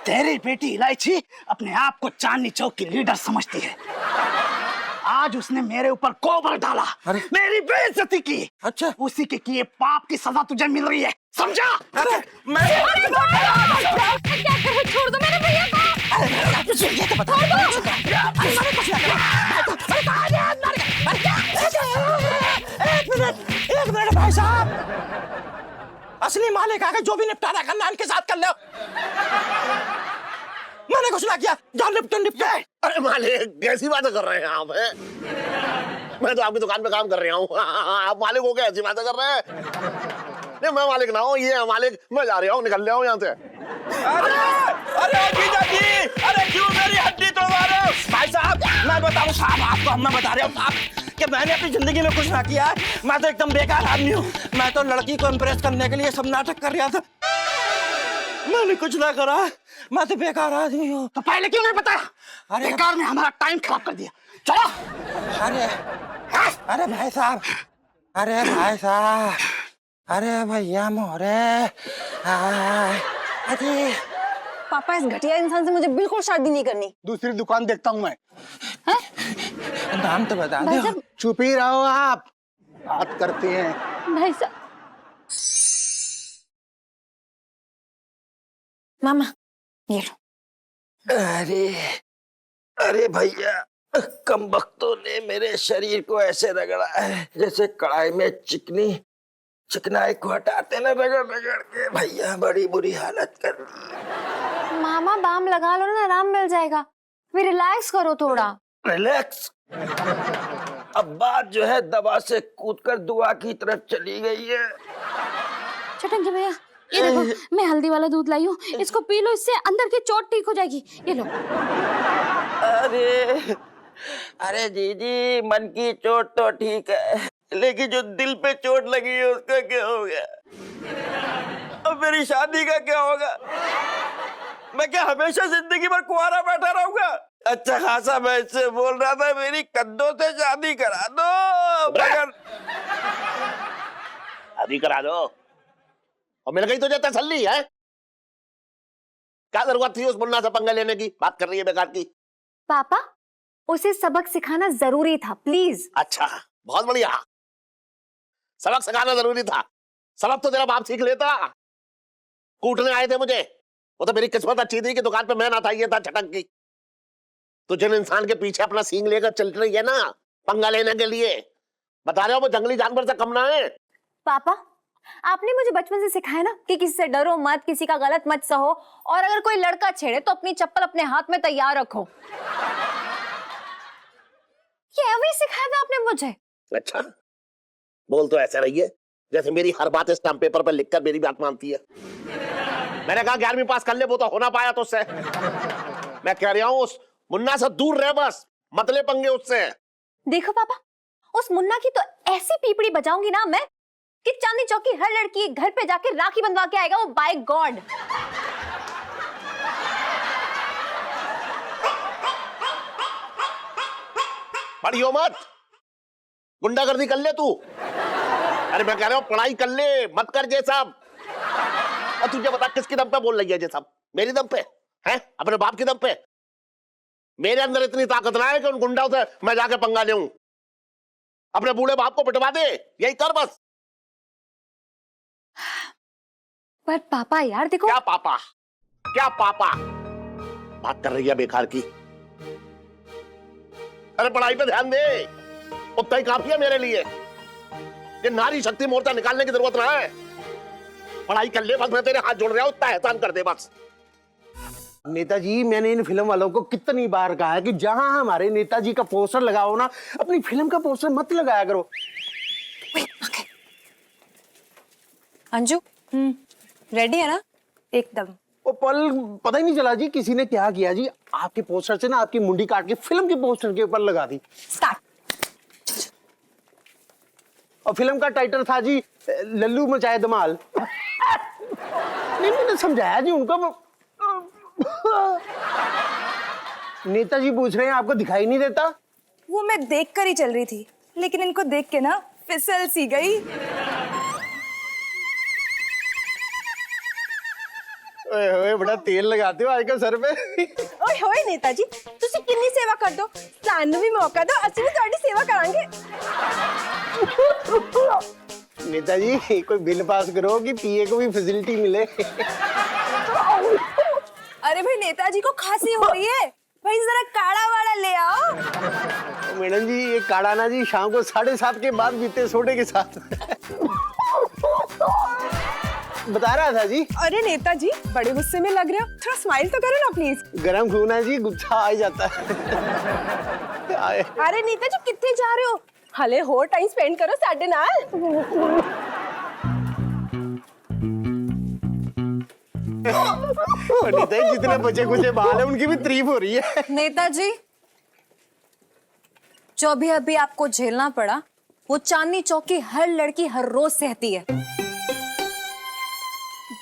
तेरी बेटी इलायची अपने आप को चांदनी चौक की लीडर समझती है। आज उसने मेरे ऊपर गोबर डाला, मेरी बेइज्जती की। अच्छा, उसी के किए पाप की सजा तुझे मिल रही है, समझा? अरे मैं क्या करूं? छोड़ दो मेरे भैया को। ये तो बता एक मिनट भाई साहब, असली मालिक आ गए। जो भी निपटारा करना है इनके साथ कर लो। मैंने कुछ ना किया, जाओ निपटो निपटो। अरे मालिक कैसी बातें कर रहे हैं आप? मैं तो आपकी दुकान पे काम कर रहा हूँ। आप मालिक हो क्या, ऐसी बातें कर रहे हैं? नहीं मैं मालिक ना हूँ, ये है मालिक। मैं जा रहा हूँ, निकल रहा हूँ यहाँ से। अरे जीजा जी, अरे क्यों मेरी हड्डी तोड़वा रहे हो? भाई साहब मैं बताऊं साहब आपको, मैं बता रहा हूँ साहब कि मैंने अपनी जिंदगी में कुछ ना किया है। मैं तो एकदम बेकार आदमी हूँ। मैं तो लड़की को इम्प्रेस करने के लिए सब नाटक कर रहा था। मैंने कुछ ना करा, मैं तो बेकार आदमी हूँ। तो पहले क्यों नहीं बताया? अरे बेकार में हमारा टाइम खराब कर दिया। चलो। अरे अरे भाई साहब, अरे भाई साहब, अरे भैया मोरे, अरे पापा इस घटिया इंसान से मुझे बिल्कुल शादी नहीं करनी। दूसरी दुकान देखता हूँ मैं। नाम तो बता भाई दो। साहब, चुप ही रहो आप, बात करते हैं। भाई साहब, मामा ये लो। अरे अरे भैया, कम वक्तों ने मेरे शरीर को ऐसे रगड़ा है जैसे कढ़ाई में चिकनाई को हटाते ना रगड़ रगड़ के। भैया बड़ी बुरी हालत कर दी। मामा बाम लगा लो ना, आराम मिल जाएगा। फिर रिलैक्स करो थोड़ा। रिलैक्स? अब बात जो है दवा से कूदकर दुआ की तरफ चली गई है। छटंकी भैया ये देखो, मैं हल्दी वाला दूध लाई हूँ, इसको पी लो, इससे अंदर की चोट ठीक हो जाएगी। ये लो। अरे अरे जीजी, मन की चोट तो ठीक है, लेकिन जो दिल पे चोट लगी है उसका क्या होगा? अब मेरी शादी का क्या होगा? मैं क्या हमेशा जिंदगी भर कुंवारा बैठा रहूंगा? अच्छा खासा मैं इससे बोल रहा था मेरी कद्दों से शादी करा दो, मगर शादी करा दो और मिल गई तुझे तसल्ली है? क्या जरूरत थी उस मुन्ना से पंगा लेने की? बात कर रही है बेकार की। पापा उसे सबक सिखाना जरूरी था, प्लीज। अच्छा बहुत बढ़िया, सबक सिखाना जरूरी था। सबक तो तेरा बाप सीख लेता। कूटने आए थे मुझे, वो तो मेरी किस्मत अच्छी थी कि दुकान पे मैं ना था, ये था छटक की। तो जिन इंसान के पीछे अपना सींग लेकर चल रही है ना पंगा लेने के लिए, बता रहे हो वो जंगली जानवर से कम ना है। पापा आपने मुझे बचपन से सिखाया ना कि किसी से डरो मत, किसी का गलत मत सहो, और अगर कोई लड़का छेड़े तो अपनी चप्पल अपने हाथ में तैयार रखो। ये अभी सिखाया था आपने मुझे। अच्छा बोल तो ऐसे रही है जैसे मेरी हर बात स्टैम्प पेपर पर लिखकर मेरी बात मानती है। मैंने कहा 11वीं पास कर ले, वो तो होना पाया तो उससे। मैं कह रहा हूँ उस मुन्ना से दूर रह, बस मत ले पंगे उससे। देखो पापा, उस मुन्ना की तो ऐसी पीपड़ी बजाऊंगी ना मैं कि चांदनी चौक की हर लड़की घर पे जाके राखी बंधवा के आएगा वो, बाय गॉड। बड़ी हो मत, गुंडागर्दी कर ले तू। अरे मैं कह रहा हूँ पढ़ाई कर ले, मत कर ये सब। और तुझे बता किसकी दम पे बोल रही है ये सब? मेरी दम पे है? अपने बाप की दम पे? मेरे अंदर इतनी ताकत ना है कि उन गुंडाओं से मैं जाके पंगा लूं। अपने बूढ़े बाप को पिटवा दे, यही कर बस। पर पापा यार देखो। क्या पापा? क्या पापा? बात कर रही है बेकार की। अरे पढ़ाई पे ध्यान दे, उतना ही काफी है मेरे लिए। ये नारी शक्ति मोर्चा निकालने की जरूरत ना है। पढ़ाई कर ले बस, मैं तेरे हाथ जोड़ रहा हूं, उतना एहसान कर दे बस। नेताजी मैंने इन फिल्म वालों को कितनी बार कहा है कि जहां हमारे नेताजी का पोस्टर लगाओ ना, अपनी फिल्म का पोस्टर मत लगाया करो। अंजू रेडी है ना? एकदम। वो पल पता ही नहीं चला जी किसी ने क्या किया जी, आपके पोस्टर से ना आपकी मुंडी काट के फिल्म के पोस्टर के ऊपर लगा दी। स्टार्ट। और फिल्म का टाइटल था जी लल्लू मचाए धमाल। नहीं मैंने समझाया जी उनको। नेताजी पूछ रहे हैं आपको दिखाई नहीं देता? वो मैं देख कर ही चल रही थी, लेकिन इनको देख के ना फिसल सी गई। ओए ओए बड़ा तेल लगाते हो आजकल सर पे। ओए होए नेताजी, तुसी किन्नी सेवा कर दो, सानू भी मौका दो, असि भी तुम्हारी सेवा करांगे। नेताजी कोई बिल पास करो कि पीए को भी फैसिलिटी मिले। अरे भाई नेताजी को खांसी हो रही है, भाई जरा काढ़ा वाला ले आओ। मैडम जी ये काढ़ा ना जी शाम को 7:30 के बाद पीते सोडे के साथ। बता रहा था जी। अरे नेताजी बड़े गुस्से में लग रहे हो, थोड़ा स्माइल तो करो ना प्लीज। गरम खून है जी, गुस्सा आ ही जाता है। अरे नेताजी कितने जा रहे हो? हले हो टाइम स्पेंड करो साडे नाल। पंडित जितने बचे कुचे बाल है उनकी भी तारीफ हो रही है। नेताजी, जो भी अभी आपको झेलना पड़ा वो चांदनी चौक की हर लड़की हर रोज सहती है।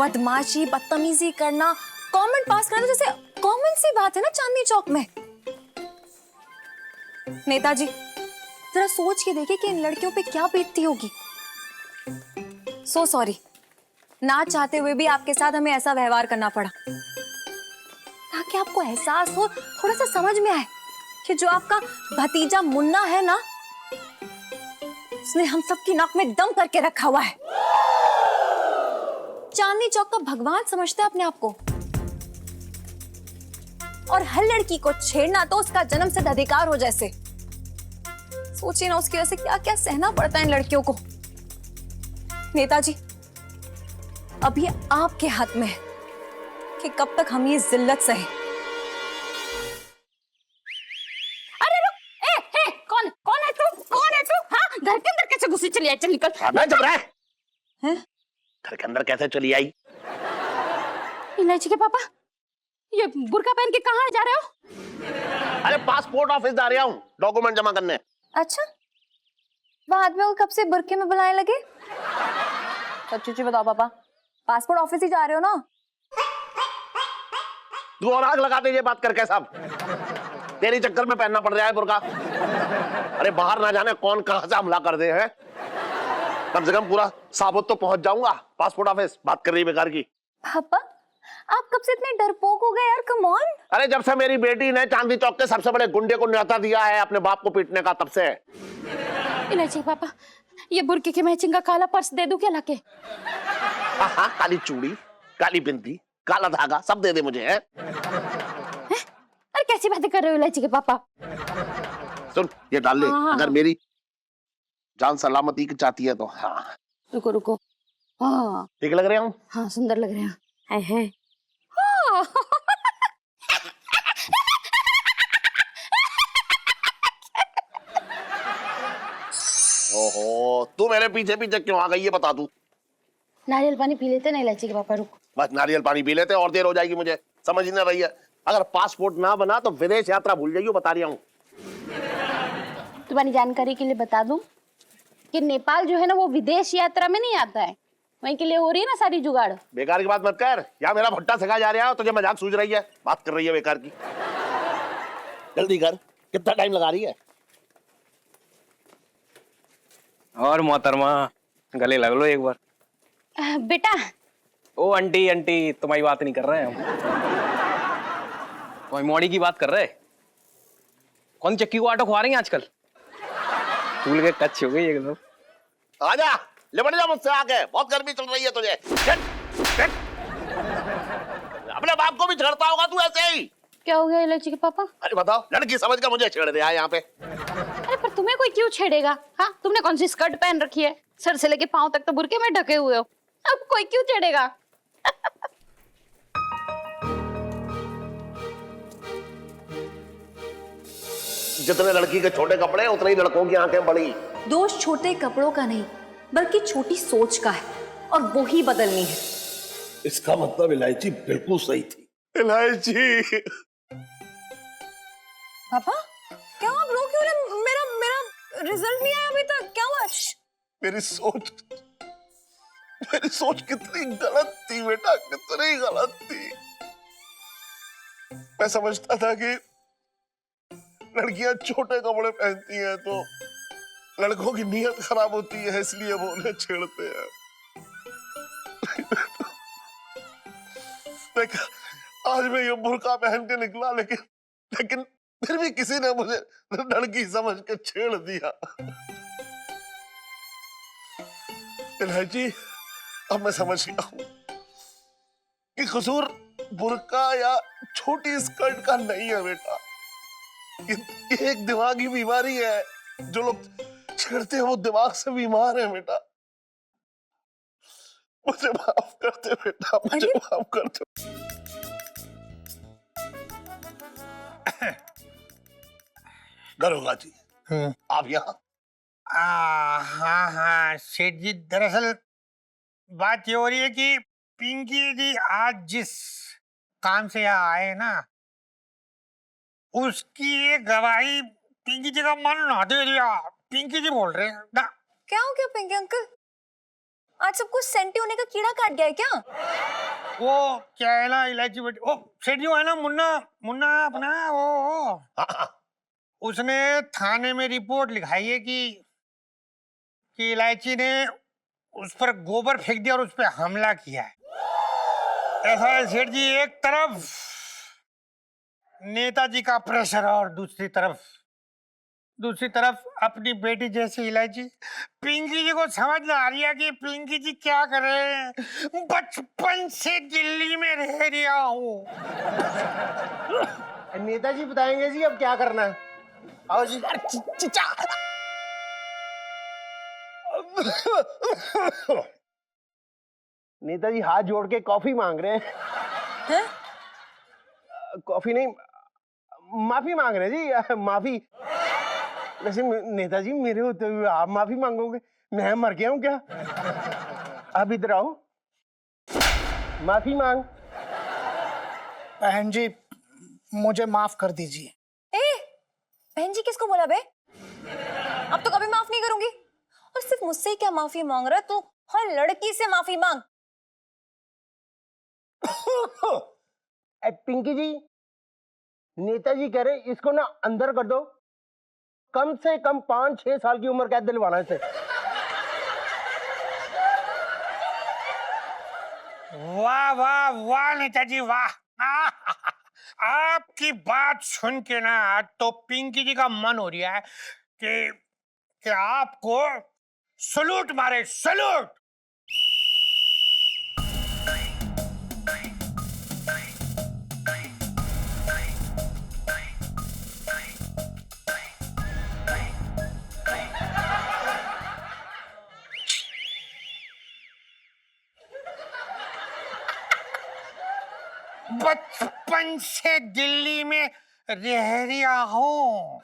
बदमाशी, बदतमीजी करना, कमेंट पास करना जैसे कॉमन सी बात है ना चांदनी चौक में। नेताजी, जरा सोच के देखिए कि इन लड़कियों पे क्या बीतती होगी। सो सॉरी, ना चाहते हुए भी आपके साथ हमें ऐसा व्यवहार करना पड़ा, ताकि आपको एहसास हो, थोड़ा सा समझ में आए कि जो आपका भतीजा मुन्ना है ना, उसने हम सबकी नाक में दम करके रखा हुआ है। चांदनी चौक का भगवान समझता है अपने आप को, और हर लड़की को छेड़ना तो उसका जन्म सिद्ध अधिकार हो जैसे। सोचिए ना उसकी वजह से क्या क्या सहना पड़ता है इन लड़कियों को। नेताजी, अब ये आपके हाथ में है कि कब तक हम ये जिल्लत सहे। अरे रुक, ए, कौन कौन है तू? कौन है तू? हाँ, घर के अंदर कैसे घुसी चली आई? चल निकल। मैं जब रहा हैं? घर के अंदर कैसे चली आई? इलायची के पापा, ये बुर्का पहन के कहाँ जा रहे हो? अरे पासपोर्ट ऑफिस जा रहा हूँ डॉक्यूमेंट जमा करने। अच्छा, बाद में वो कब से बुरके में बुलाने लगे? सच्ची बताओ पापा, पासपोर्ट ऑफिस ही जा रहे हो ना? तू और आग लगा दीजिए बात करके सब। तेरी चक्कर में पहनना पड़ रहा है बुर्का। अरे बाहर ना जाने कौन कहां से हमला कर दे है। कम से कम पूरा साबुत तो पहुंच जाऊंगा पासपोर्ट ऑफिस। बात कर रही बेकार की। पापा, आप कब से इतने डरपोक हो गए यार? Come on. अरे जब से मेरी बेटी ने चांदनी चौक के सबसे बड़े गुंडे को न्योता दिया है अपने बाप को पीटने का, तब से। इलायची के पापा, ये बुर्के के मैचिंग का काला पर्स दे दूं क्या लाके? हाँ, काली चूड़ी, काली बिंदी, काला धागा सब दे दे मुझे है? अरे कैसी बातें कर रहे हो इलायची के पापा? सुन, ये डाल ले। हाँ। अगर मेरी जान सलामती की चाहती है तो। हाँ, रुको रुको। हाँ ठीक लग रहे हूँ? हाँ, सुंदर लग रहे हैं। है ओहो, तू मेरे पीछे पीछे क्यों आ गई ये बता तू। नारियल पानी पी लेते ना इलायची के पापा? रुक, बस नारियल पानी पी लेते और देर हो जाएगी मुझे। समझ ही ना रही है। अगर पासपोर्ट ना बना तो विदेश यात्रा भूल जाइए, बता रहा हूँ। तुम्हारी जानकारी के लिए बता दूं कि नेपाल जो है ना वो विदेश यात्रा में नहीं आता है, वहीं के लिए हो रही है ना सारी जुगाड़। बेकार की बात मत कर। यहाँ मेरा भट्टा सिखा जा रहा है, तुझे मजाक सूझ रही है, बात कर रही है बेकार की। जल्दी कर, कितना टाइम लगा रही है? और मोहतरमा गले लग लो एक बार। बेटा, ओ आंटी आंटी तुम्हारी बात नहीं कर रहे हैं हम, तुम्हारी मॉडी की बात कर रहे हैं। कौन चक्की को आटा खुआ रही है आजकल? फूल के कच्ची हो गई एकदम। आजा, लिपट जा मुझसे आके, बहुत गर्मी चल रही है तुझे। अपने बाप को भी छेड़ता होगा तू ऐसे ही। क्या हो गया इलायची के पापा? अरे बताओ, लड़की समझ कर मुझे छेड़ दिया यहाँ पे। अरे पर तुम्हें कोई क्यों छेड़ेगा? हाँ, तुमने कौन सी स्कर्ट पहन रखी है? सर से लेके पांव तक तो बुर्के में ढके हुए हो, अब कोई क्यों छेड़ेगा? जितने लड़की के छोटे कपड़े उतने ही लड़कों की आंखें बड़ी। दोष छोटे कपड़ों का नहीं बल्कि छोटी सोच का है, और वो ही बदलनी है। इसका मतलब इलायची बिल्कुल सही थी। इलायची। पापा, क्या आप रो क्यों रहे? मेरा रिजल्ट नहीं आया अभी तक, क्या हुआ? मेरी सोच कितनी गलत थी बेटा, कितनी गलत थी। मैं समझता था कि लड़कियां छोटे कपड़े पहनती हैं तो लड़कों की नीयत खराब होती है, इसलिए वो उन्हें छेड़ते हैं। देख, आज मैं ये बुर्का पहन के निकला, लेकिन फिर भी किसी ने मुझे लड़की समझ के छेड़ दिया। इलायची, अब मैं समझ गया हूं कि कसूर बुर्का या छोटी स्कर्ट का नहीं है बेटा। ये एक दिमागी बीमारी है। जो लोग छेड़ते हैं वो दिमाग से बीमार है बेटा। मुझे माफ कर दे बेटा, मुझे माफ कर दे। दरोगा जी, आप यहाँ हाँ हाँ सेठ जी, दरअसल बात ये हो रही है कि पिंकी जी आज जिस काम से यहाँ आए ना, उसकी एक गवाही पिंकी जी का मन ना दे दिया। पिंकी जी बोल रहे हैं ना। क्या हो गया पिंकी अंकल? आज सब कुछ सेंटी होने का कीड़ा काट गया है क्या? वो क्या है ना इलायची बेटी, ओ सेठ जी वो है ना मुन्ना, मुन्ना अपना वो उसने थाने में रिपोर्ट लिखाई है कि इलायची ने उस पर गोबर फेंक दिया और उस पर हमला किया है। ऐसा है सेठ जी, एक तरफ नेताजी का प्रेशर और दूसरी तरफ अपनी बेटी जैसी इलायची। पिंकी जी को समझ ना आ रही है कि पिंकी जी क्या करे। बचपन से दिल्ली में रह रहा हूँ। नेताजी बताएंगे जी अब क्या करना है। आओ जी। नेताजी हाथ जोड़ के कॉफी मांग रहे हैं। कॉफी नहीं, माफी मांग रहे हैं जी, माफी। वैसे नेताजी मेरे होते हुए आप माफी मांगोगे? मैं मर गया हूं क्या? आप इधर आओ, माफी मांग। बहन जी मुझे माफ कर दीजिए। बहन जी किसको बोला बे? अब तो कभी माफ नहीं करूंगी। और सिर्फ मुझसे ही क्या माफी मांग रहा है तू? हर लड़की से माफी मांग। पिंकी जी, नेताजी कह रहे इसको ना अंदर कर दो, कम से कम 5-6 साल की उम्र कैद दिलवाना इसे। वाह वाह वाह नेताजी वाह। आपकी बात सुन के ना तो पिंकी जी का मन हो रहा है कि आपको सलूट मारे, सलूट। बचपन से दिल्ली में रह रहा हूँ।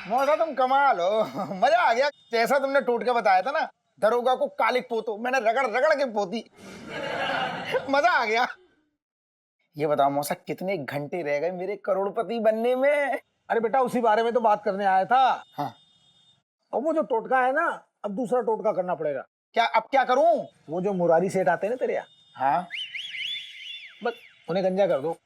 मौसा तुम कमाल हो, मजा आ गया। जैसा तुमने टोटका बताया था ना, दरोगा को कालिक पोतो, मैंने रगड़ रगड़ के पोती। मजा आ गया। ये बताओ मौसा, कितने घंटे रह गए मेरे करोड़पति बनने में? अरे बेटा उसी बारे में तो बात करने आया था। हाँ। और वो जो टोटका है ना, अब दूसरा टोटका करना पड़ेगा। क्या? अब क्या करूं? वो जो मुरारी सेठ आते हैं ना तेरे यहाँ, हाँ, बस उन्हें गंजा कर दो।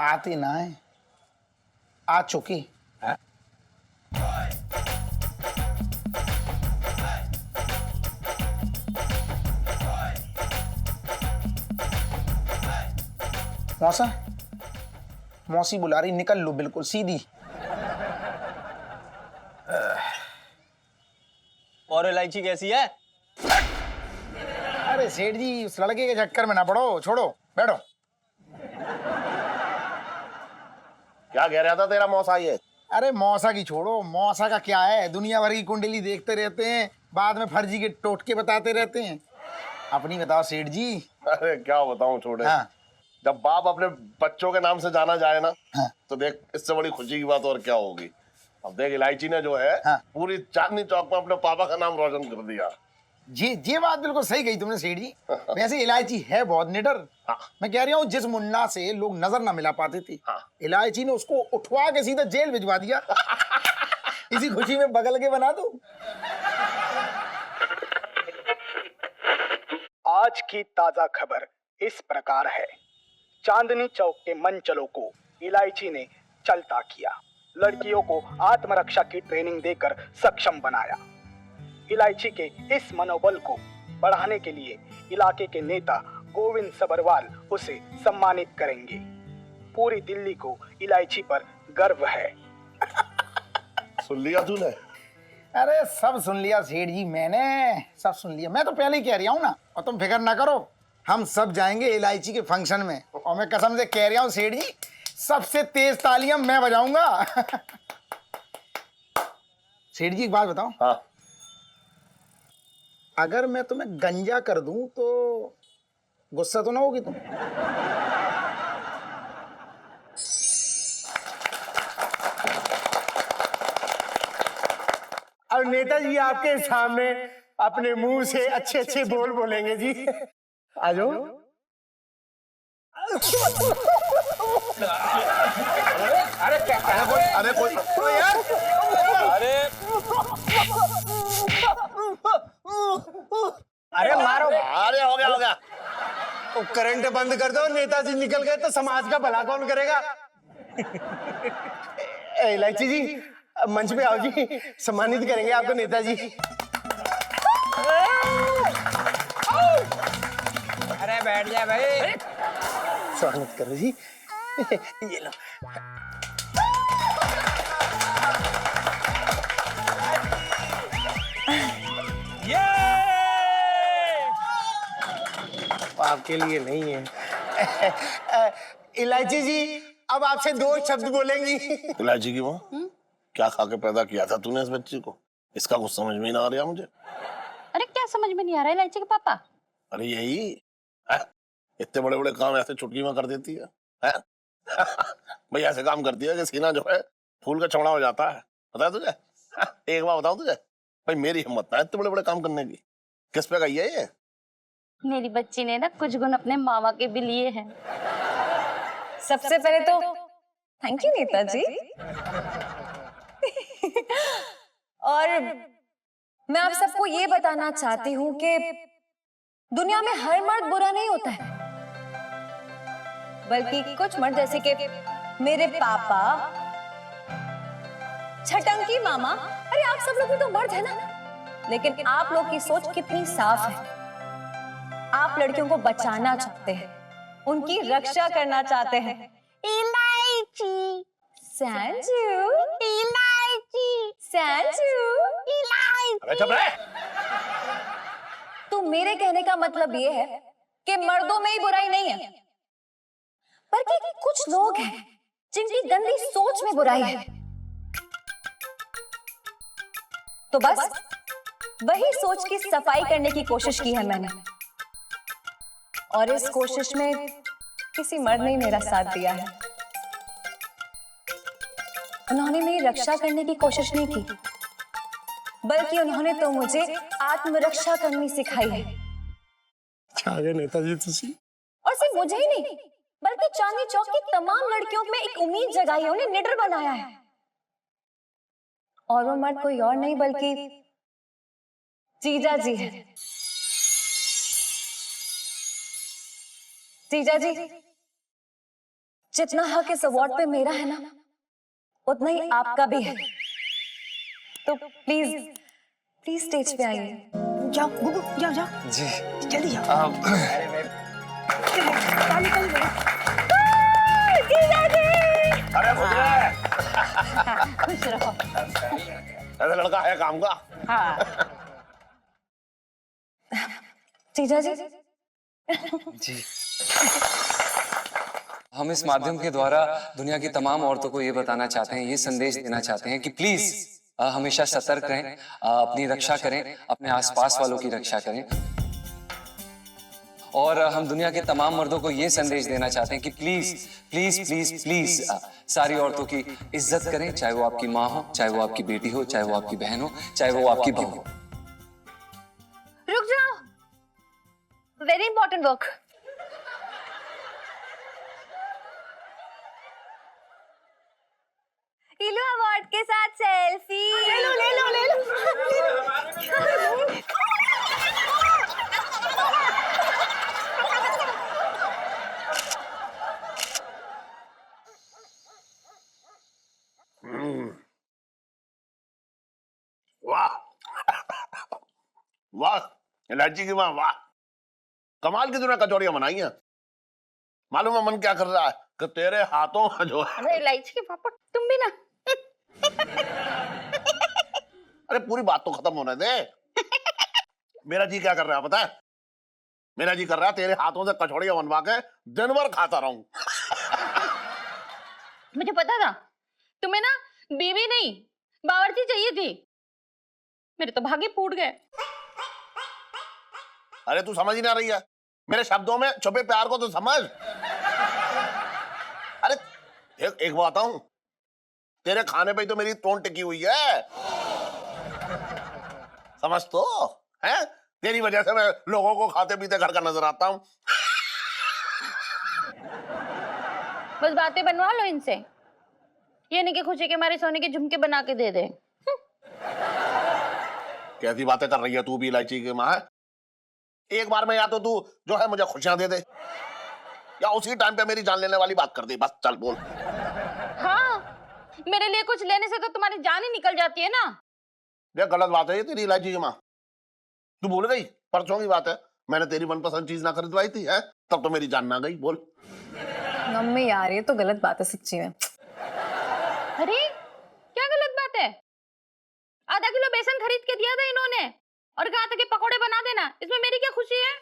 आती ना है, आ चुकी। हाँ? मौसा, मौसी बुला रही, निकल लो बिल्कुल सीधी। और इलायची कैसी है? अरे सेठ जी उस लड़के के चक्कर में ना पड़ो, छोड़ो, बैठो। क्या कह रहा था तेरा मौसा ये? अरे मौसा की छोड़ो, मौसा का क्या है, दुनिया भर की कुंडली देखते रहते हैं, बाद में फर्जी के टोटके बताते रहते हैं। अपनी बताओ सेठ जी। अरे क्या बताऊं छोटे। हाँ। जब बाप अपने बच्चों के नाम से जाना जाए ना, हाँ। तो देख इससे बड़ी खुशी की बात और क्या होगी। अब देख इलायची ने जो है हाँ। पूरी चांदनी चौक में अपने पापा का नाम रोशन कर दिया। ये बात बिल्कुल सही कही तुमने सेठ जी। वैसे इलायची है बहुत निडर। हाँ। मैं कह रहा हूँ जिस मुन्ना से लोग नजर ना मिला पाते थे, हाँ। इलायची ने उसको उठवा के सीधा जेल भिजवा दिया। इसी खुशी में बगल के बना दो। आज की ताजा खबर इस प्रकार है। चांदनी चौक के मंचलों को इलायची ने चलता किया, लड़कियों को आत्मरक्षा की ट्रेनिंग देकर सक्षम बनाया। इलायची के इस मनोबल को बढ़ाने के लिए इलाके के नेता गोविंद सबरवाल उसे सम्मानित करेंगे। पूरी दिल्ली को इलायची पर गर्व है। सुन लिया तूने? अरे सब सुन लिया सेठ जी, मैंने सब सुन लिया। मैं तो पहले ही कह रहा हूँ ना, और तुम फिक्र ना करो, हम सब जाएंगे इलायची के फंक्शन में। और मैं कसम से कह रहा हूँ सेठ जी, सबसे तेज तालियां मैं बजाऊंगा। सेठ जी एक बात बताओ। हाँ। अगर मैं तुम्हें गंजा कर दूं तो गुस्सा तो ना होगी तुम? और नेताजी आपके सामने अपने मुंह से अच्छे अच्छे बोल बोलेंगे जी। आ जाओ। अरे कोई यार, अरे मारो। अरे हो गया। तो करंट बंद कर दो, नेताजी निकल गए तो समाज का भला कौन करेगा। इलायची जी मंच पे आओ जी, सम्मानित करेंगे आपको नेताजी। अरे बैठ जा भाई। स्वागत करो जी। ये लो। आपके लिए नहीं है। इलायची जी अब आपसे 2 शब्द बोलेंगी। इलायची की माँ, क्या खा के पैदा किया था तूने इस बच्ची को? इसका कुछ समझ में ही ना आ रहा मुझे। अरे क्या समझ में नहीं आ रहा है इलायची के पापा? अरे यही इतने बड़े बड़े काम ऐसे चुटकी में कर देती है, भाई ऐसे काम करती है कि सीना जो है फूल का चौड़ा हो जाता है। पता है तुझे? एक बार बताऊं तुझे, भाई मेरी हिम्मत ना इतने बड़े बड़े काम करने की। किस पे गई है ये? मेरी बच्ची ने ना कुछ गुण अपने मामा के भी लिए हैं। सबसे पहले तो थैंक यू नेताजी। और मैं आप सबको ये बताना चाहती हूँ कि दुनिया में हर मर्द बुरा नहीं होता है, बल्कि कुछ मर्द जैसे कि मेरे पापा, छटंकी मामा, अरे आप सब लोग भी तो मर्द है ना। लेकिन आप लोग की सोच कितनी साफ है। आप लड़कियों को बचाना चाहते हैं, उनकी रक्षा करना चाहते हैं। इलायची, संजू, इलायची, संजू, इलायची। अबे चुप रहे। तो मेरे कहने का मतलब ये है कि मर्दों में ही बुराई नहीं है, बल्कि कुछ लोग हैं जिनकी गंदी सोच में बुराई है। तो बस वही सोच की सफाई करने की कोशिश की है मैंने, और इस कोशिश में किसी मर्द ने मेरा साथ दिया है। उन्होंने मेरी रक्षा करने की कोशिश नहीं की, बल्कि उन्होंने तो मुझे आत्मरक्षा करनी सिखाई है। आ गए नेताजी तुसी। और सिर्फ मुझे ही नहीं, बल्कि चांदनी चौक की तमाम लड़कियों में एक उम्मीद जगाई है, उन्हें निडर बनाया है। और वो मर्द कोई और नहीं बल्कि जीजा जी है। जीजा जी, जितना हक इस अवार्ड पे मेरा है ना, उतना ही आपका भी है। तो प्लीज प्लीज स्टेज पे आइए। जाओ गुगु, जाओ जाओ जी जल्दी जाओ। जीजा जी, अरे खुश रहो। ऐसा लड़का है काम का। हाँ जीजा जी। जी हम इस माध्यम के द्वारा दुनिया की तमाम औरतों को ये बताना चाहते हैं, ये संदेश देना चाहते हैं कि प्लीज हमेशा सतर्क रहें, अपनी रक्षा करें, अपने आसपास वालों की रक्षा करें। और हम दुनिया के तमाम मर्दों को ये संदेश देना चाहते हैं कि प्लीज प्लीज प्लीज प्लीज सारी औरतों की इज्जत करें, चाहे वो आपकी माँ हो, चाहे वो आपकी बेटी हो, चाहे वो आपकी बहन हो, चाहे वो आपकी बहू हो। रुक जाओ, वेरी इंपॉर्टेंट वर्क। इलो अवार्ड के साथ सेल्फी। ले लो ले लो ले लो। वाह वाह इलायची की माँ, वाह कमाल की तूने कचौड़ियां बनाई हैं। मालूम है मन क्या कर रहा है कि तेरे हाथों का जो है। अरे इलायची के पापा तुम भी ना। अरे पूरी बात तो खत्म होने दे। मेरा जी क्या कर रहा है पता है? मेरा जी कर रहा है तेरे हाथों से कचौड़ियां बनवा के दिन भर खाता रहूं। मुझे पता था तुम्हें ना बीवी नहीं बावर्ची चाहिए थी, मेरे तो भागे फूट गए। अरे तू समझ ही ना रही है मेरे शब्दों में छुपे प्यार को, तो समझ। अरे एक बात बताऊं, तेरे खाने पे तो मेरी टोन टिकी हुई है। समझ तो है, तेरी वजह से मैं लोगों को खाते पीते घर का नजर आता हूँ। बस बातें बनवा लो इनसे, ये नहीं कि खुशी के मारे सोने के झुमके बना के दे दे। कैसी बातें कर रही है तू भी इलायची की माँ? एक बार में या तो तू जो है मुझे खुशियां दे दे, या उसी टाइम पे मेरी जान लेने वाली बात कर दे। बस चल बोल। हाँ, मेरे लिए कुछ लेने से तो तुम्हारी जान ही निकल जाती है ना। ये गलत बात है ये तेरी इलायची की माँ। तू भूल गई परसों की बात है, मैंने तेरी मनपसंद चीज ना खरीदवाई थी है, तब तो मेरी जान ना गई। बोल। मम्मी यार ये तो गलत बात है सच्ची में। अरे क्या गलत बात है? आधा किलो बेसन खरीद के दिया था इन्होंने और कहा था कि पकोड़े बना देना, इसमें मेरी क्या खुशी है?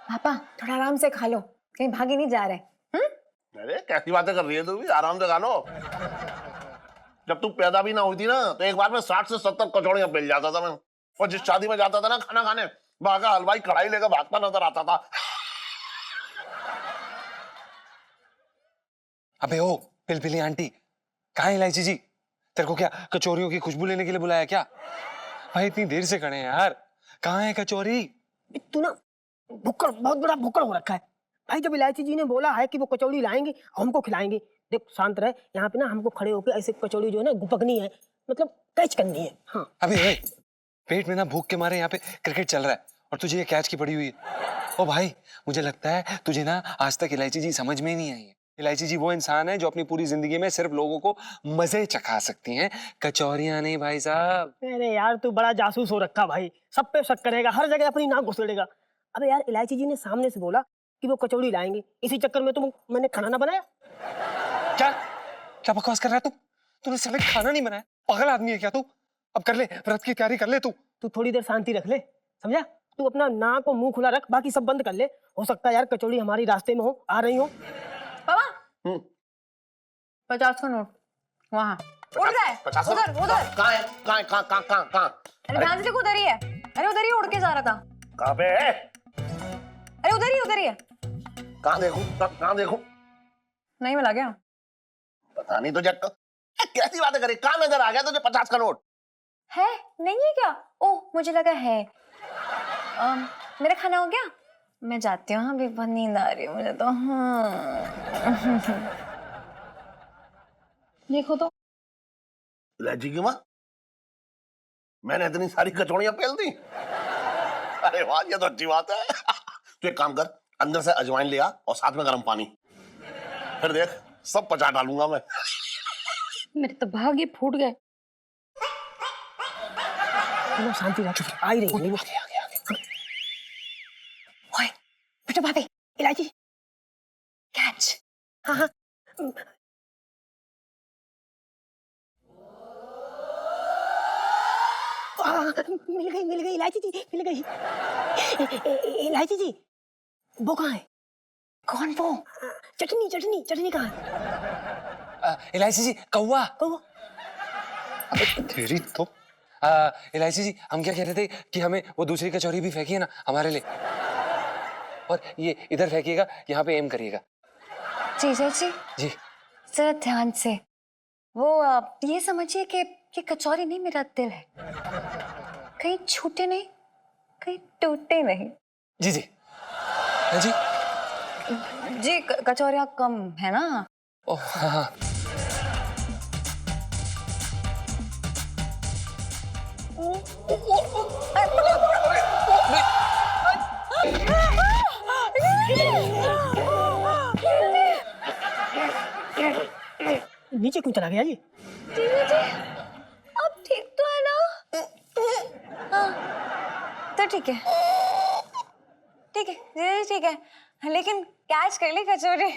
पापा थोड़ा आराम से खा लो, कहीं भागे नहीं जा रहे। अरे कैसी बातें कर रही है तू भी, आराम से खा लो। जब तू पैदा भी ना हुई थी ना तो एक बार में 60 से 70 कचौड़ियां बेल जाता था मैं, और जिस शादी में जाता था ना खाना खाने, वहां का हलवाई कढ़ाई लेकर भागता नजर आता था। अबे ओ पिलपिली आंटी, कहाँ है इलायची जी? तेरे को क्या कचौरियों की खुशबू लेने के लिए बुलाया क्या? भाई इतनी देर से खड़े हैं यार, कहाँ है कचौरी? तू ना भुक्कड़, बहुत बड़ा भुक्कड़ हो रखा है भाई। जब इलायची जी ने बोला है कि वो कचौड़ी लाएंगे हमको खिलाएंगे, देख शांत रहे। यहाँ पे ना हमको खड़े होकर ऐसे कचौड़ी जो है ना गुपकनी है, मतलब कैच करनी है। हाँ अबे ओए, पेट में ना भूख के मारे यहाँ पे क्रिकेट चल रहा है और तुझे ये कैच की पड़ी हुई है। ओ भाई मुझे लगता है तुझे ना आज तक इलायची जी समझ में ही नहीं आई है। इलायची जी वो इंसान है जो अपनी पूरी जिंदगी में सिर्फ लोगों को मजे चखा सकती हैं, कचौरियां नहीं भाई साहब। अरे यार तू बड़ा जासूस हो रखा भाई, सब पे शक करेगा, हर जगह अपनी नाक घुसेड़ेगा। अबे यार इलायची जी ने सामने से बोला कि वो कचौड़ी लाएंगे, इसी चक्कर में तो मैंने खाना ना बनाया। क्या क्या बकवास कर रहा है तू? तूने सिर्फ खाना नहीं बनाया, पागल आदमी है क्या तू? अब कर ले, व्रत की तैयारी कर ले तू। तू थोड़ी देर शांति रख ले, समझा? तू अपना नाक और मुंह खुला रख, बाकी सब बंद कर ले। हो सकता है यार कचौड़ी हमारी रास्ते में हो, आ रही हो। पापा 50 का नोट वहाँ उड़ रहा है। 50 उधर उधर कहाँ है? कहाँ है? कहाँ? अरे ध्यान से देखो, उधर ही है। अरे उधर ही उड़ के जा रहा था। कहाँ पे है? अरे उधर ही है। कहाँ देखूं? कहाँ देखूं? नहीं मिला क्या? पता नहीं तुझे कैसी बातें करी, कहाँ नजर आ गया तुझे 50 का नोट? है नहीं है क्या? ओह मुझे लगा है। मेरा खाना हो गया, मैं जाती हूँ। अभी बहुत नींद आ रही है मुझे तो। देखो तो इलायची की माँ, मैंने इतनी सारी कचौड़ियां पेल दी। अरे वाह ये तो अच्छी बात है। तू एक काम कर, अंदर से अजवाइन ले आ और साथ में गर्म पानी, फिर देख सब पचा डालूंगा मैं। मेरे तो भाग ही फूट गए। शांति रख, आ ही रही है। ओए बेटा भाभी, इलायची कैच। हाँ हाँ मिल गई इलायची जी, मिल गई। इलायची जी वो कहाँ है? कौन वो? चटनी कहाँ है? इलायची जी कौवा। कौवा तेरी तो इलायची जी हम क्या कह रहे थे कि हमें वो दूसरी कचौरी भी फेंकी है ना हमारे लिए, और ये इधर फेंकिएगा, यहाँ पे एम करिएगा। जीजा जी जी जरा ध्यान से, वो ये समझिए कि ये कचौरी नहीं मेरा दिल है, कहीं छूटे नहीं, कहीं टूटे नहीं। जी जी हाँ जी जी कचौरियाँ कम है ना? ओह हाँ हाँ। नीचे क्यों चला गया ये? अब ठीक तो है ना? हाँ तो ठीक है, ठीक है, लेकिन कैच कर ली कचौरी।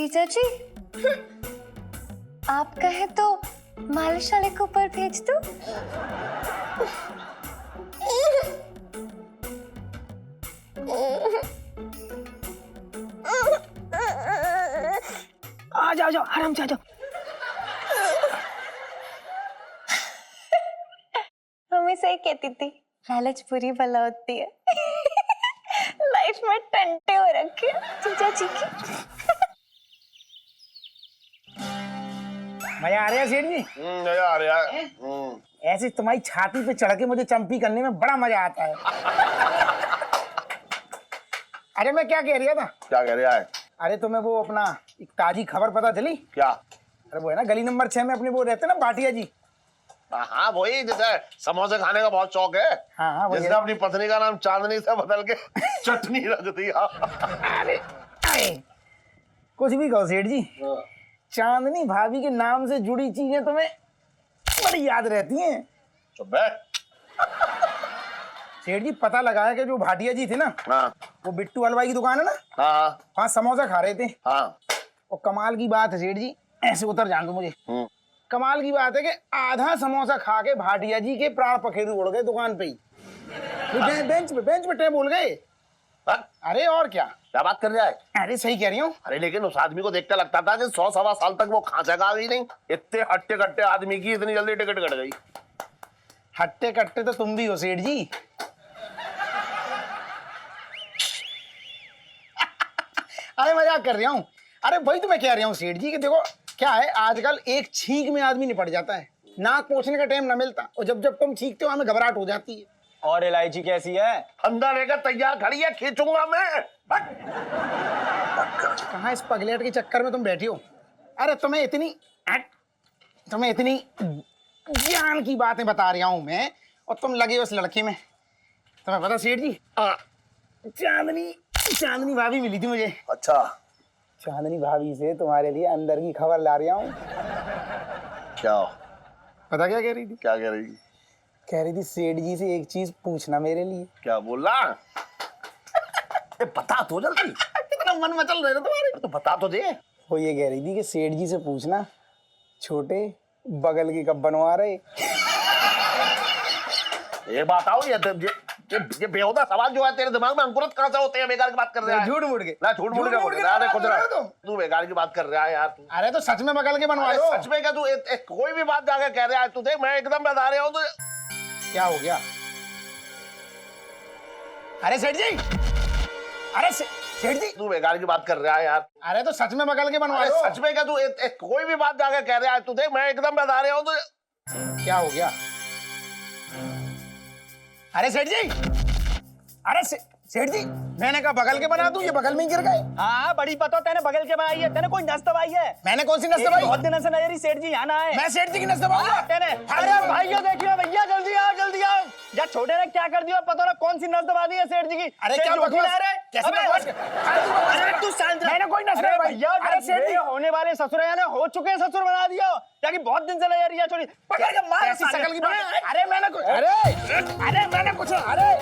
जीजा जी, आप कहे तो मालिश वाले को ऊपर भेज दो। आ जाओ आराम से आ जाओ। मम्मी सही कहती थी, लालच बुरी बला होती है। लाइफ में टंटे हो रखे जीजा जी की। मजा आ रहा है सेठ जी? मजा आ रहा है। ऐसे तुम्हारी छाती पे चढ़ के मुझे चंपी करने में बड़ा मजा आता है। अरे मैं क्या कह रहा था? क्या कह रहा है? अरे तुम्हें वो अपना एक ताजी खबर पता चली? क्या? अरे वो है ना गली नंबर 6 में अपने वो रहते ना भाटिया जी। हाँ वही, जैसे समोसे खाने का बहुत शौक है। हाँ जिसने अपनी पत्नी का नाम चांदनी से बदल के चटनी रख दिया। अरे कुछ भी कहो सेठ जी, चांदनी भाभी के नाम से जुड़ी चीजें तुम्हें बड़ी याद रहती हैं। चुप बैठ। सेठ जी पता लगा है कि जो भाटिया जी थे ना, हाँ वो बिट्टू हलवाई की दुकान है ना, हाँ वहाँ समोसा खा रहे थे। हाँ। और कमाल की बात है सेठ जी, ऐसे उतर जान दो मुझे। कमाल की बात है कि आधा समोसा खा के भाटिया जी के प्राण पखेरु उड़ गए दुकान पे ही। बेंच पे टेप बोल गए। अरे और क्या बात कर रहा है? अरे सही कह रही हूँ। अरे लेकिन उस आदमी को देखते लगता था कि 100-1.25 साल तक वो खांसेगा भी नहीं। इतने हट्टे कट्टे आदमी की इतनी जल्दी टिकट कट गई। हट्टे कट्टे तो तुम भी हो सेठ जी। अरे मजाक कर रहा हूँ। अरे वही तो मैं कह रहा हूँ सेठ जी कि देखो क्या है, आजकल एक छींक में आदमी निपट जाता है, नाक पोंछने का टाइम ना मिलता, और जब जब तुम छींकते हो हमें घबराहट हो जाती है। और इलायची कैसी है? अंदर लेकर तैयार खड़ी है, खींचूंगा मैं। कहाँ इस पगलेट के चक्कर में तुम बैठी हो? अरे तुम्हें इतनी ज्ञान की बातें बता रहा हूँ मैं, और तुम लगे हो उस लड़के में। तुम्हें पता सेठ जी, चांदनी भाभी मिली थी मुझे। अच्छा, चांदनी भाभी से तुम्हारे लिए अंदर की खबर ला रहा हूँ। क्या? पता क्या कह रही थी? क्या कह रही थी? कह रही थी सेठ जी से एक चीज पूछना मेरे लिए। क्या बोला? बता तो जल्दी। कितना मन मचल रहे तुम्हारे, तो बता तो दे। वो ये कह रही थी कि सेठ जी से पूछना छोटे बगल के कब बनवा रहे। ये बात आओ, ये बेहुदा सवाल जो है तेरे दिमाग में अंकुरित कहाँ से होते हैं? बेकार की बात कर रहा है। झूठ मूठ के ना, झूठ मूठ के तू बेकार की बात कर रहा है यार। अरे तो सच में बगल के बनवा लो। सच में क्या तू कोई भी बात जाकर कह रहा है? तू देख, मैं एकदम बता रहा हूँ तुझे। क्या हो गया? अरे सेठ जी, अरे सेठ जी, तू बेकार की बात कर रहा है यार। अरे तो सच में बगल के बनवा लो। सच में क्या तू कोई भी बात जाकर कह रहा है? तू देख, मैं एकदम बता रहा हूँ तुझे। क्या हो गया? अरे सेठ जी, अरे सेठ जी, मैंने कहा बगल के बना दूं, ये बगल में ही गिर गए। हाँ बड़ी पता तेने बगल के बनाई है, तेने कोई नस दबाई है? मैंने कौन सी नस दबाई? बहुत दिन से नजरी सेठ जी यहाँ ना है। मैं सेठ जी की नस दबाऊंगा? तेने अरे भाइयों देखिए भैया, जल्दी आओ जल्दी आओ। या छोटे ने क्या कर दिया पता ना, कौन सी नस दबा दी है सेठ जी की। अरे क्या बकवास? कैसे बकवास? अरे तू शांत रह। मैंने कोई नस नहीं दबाई। भैया, अरे सेठ जी, होने वाले ससुर हो चुके ससुर बना दिया, ताकि बहुत दिन से नजरी है छोड़ी। पकड़ के मार। ऐसी शकल की बात। अरे मैंने कुछ, अरे मैंने कुछ, अरे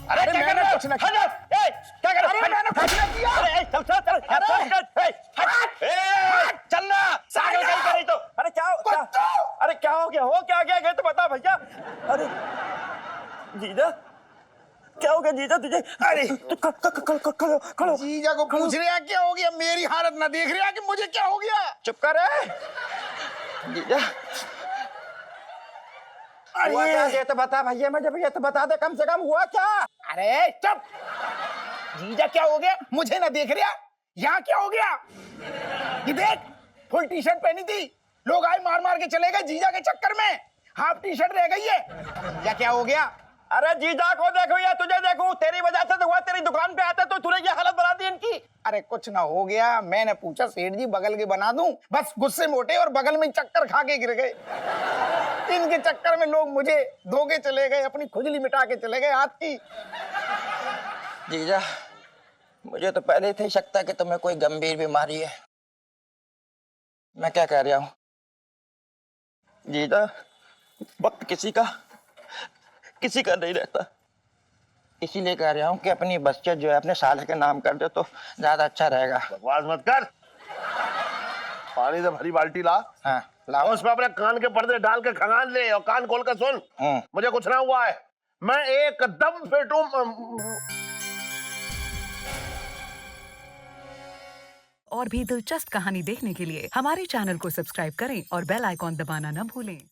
अरे मैंने कुछ ना किया। क्या कर? अरे मैंने कुछ ना किया। अरे चल चल चल ना, सागर कहीं पर नहीं तो। अरे क्या अरे क्या हो क्या गया तो बता भैया। अरे जीजा, क्या हो गया जीजा तुझे? अरे तू खड़ो। जीजा को पूछ रहा क्या हो गया? मेरी हालत ना देख रहा कि मुझे क्या हो गया? चुप कर जीजा। हुआ क्या ये तो बता भैया, मुझे भैया तो बता दे कम से कम हुआ क्या? अरे चुप। जीजा क्या हो गया? मुझे ना देख रहा? यहाँ क्या हो गया? ये देख, फुल टी शर्ट पहनी थी, लोग आए मार मार के चले गए जीजा के चक्कर में, हाफ टी शर्ट रह गई है। जीजा क्या हो गया? अरे जीजा को देखो या तुझे देखो, तेरी वजह से तो हुआ। तेरी दुकान पे आते तो तूने ये हालत बना दी इनकी। अरे कुछ ना हो गया, मैंने पूछा सेठ जी बगल के बना दूं, बस गुस्से मोटे और बगल में चक्कर खा के गिर गए। इनके चक्कर में लोग मुझे धोके चले गए, अपनी खुजली मिटा के चले गए हाथ की। जीजा, मुझे तो पहले से ही शक था कि तुम्हें कोई गंभीर बीमारी है। मैं क्या कह रहा हूँ जीजा, वक्त किसी का किसी का नहीं रहता। इसीलिए कह रहा हूँ कि अपनी बच्चे जो है अपने साले के नाम कर दे तो ज्यादा अच्छा रहेगा। बकवास मत कर। पानी से भरी बाल्टी ला। हाँ लाओ। उसमें अपने कान के पर्दे डाल के खंगाल ले और कान खोल कर सुन। मुझे कुछ ना हुआ है, मैं एकदम फिट हूँ। और भी दिलचस्प कहानी देखने के लिए हमारे चैनल को सब्सक्राइब करें और बेल आइकॉन दबाना न भूलें।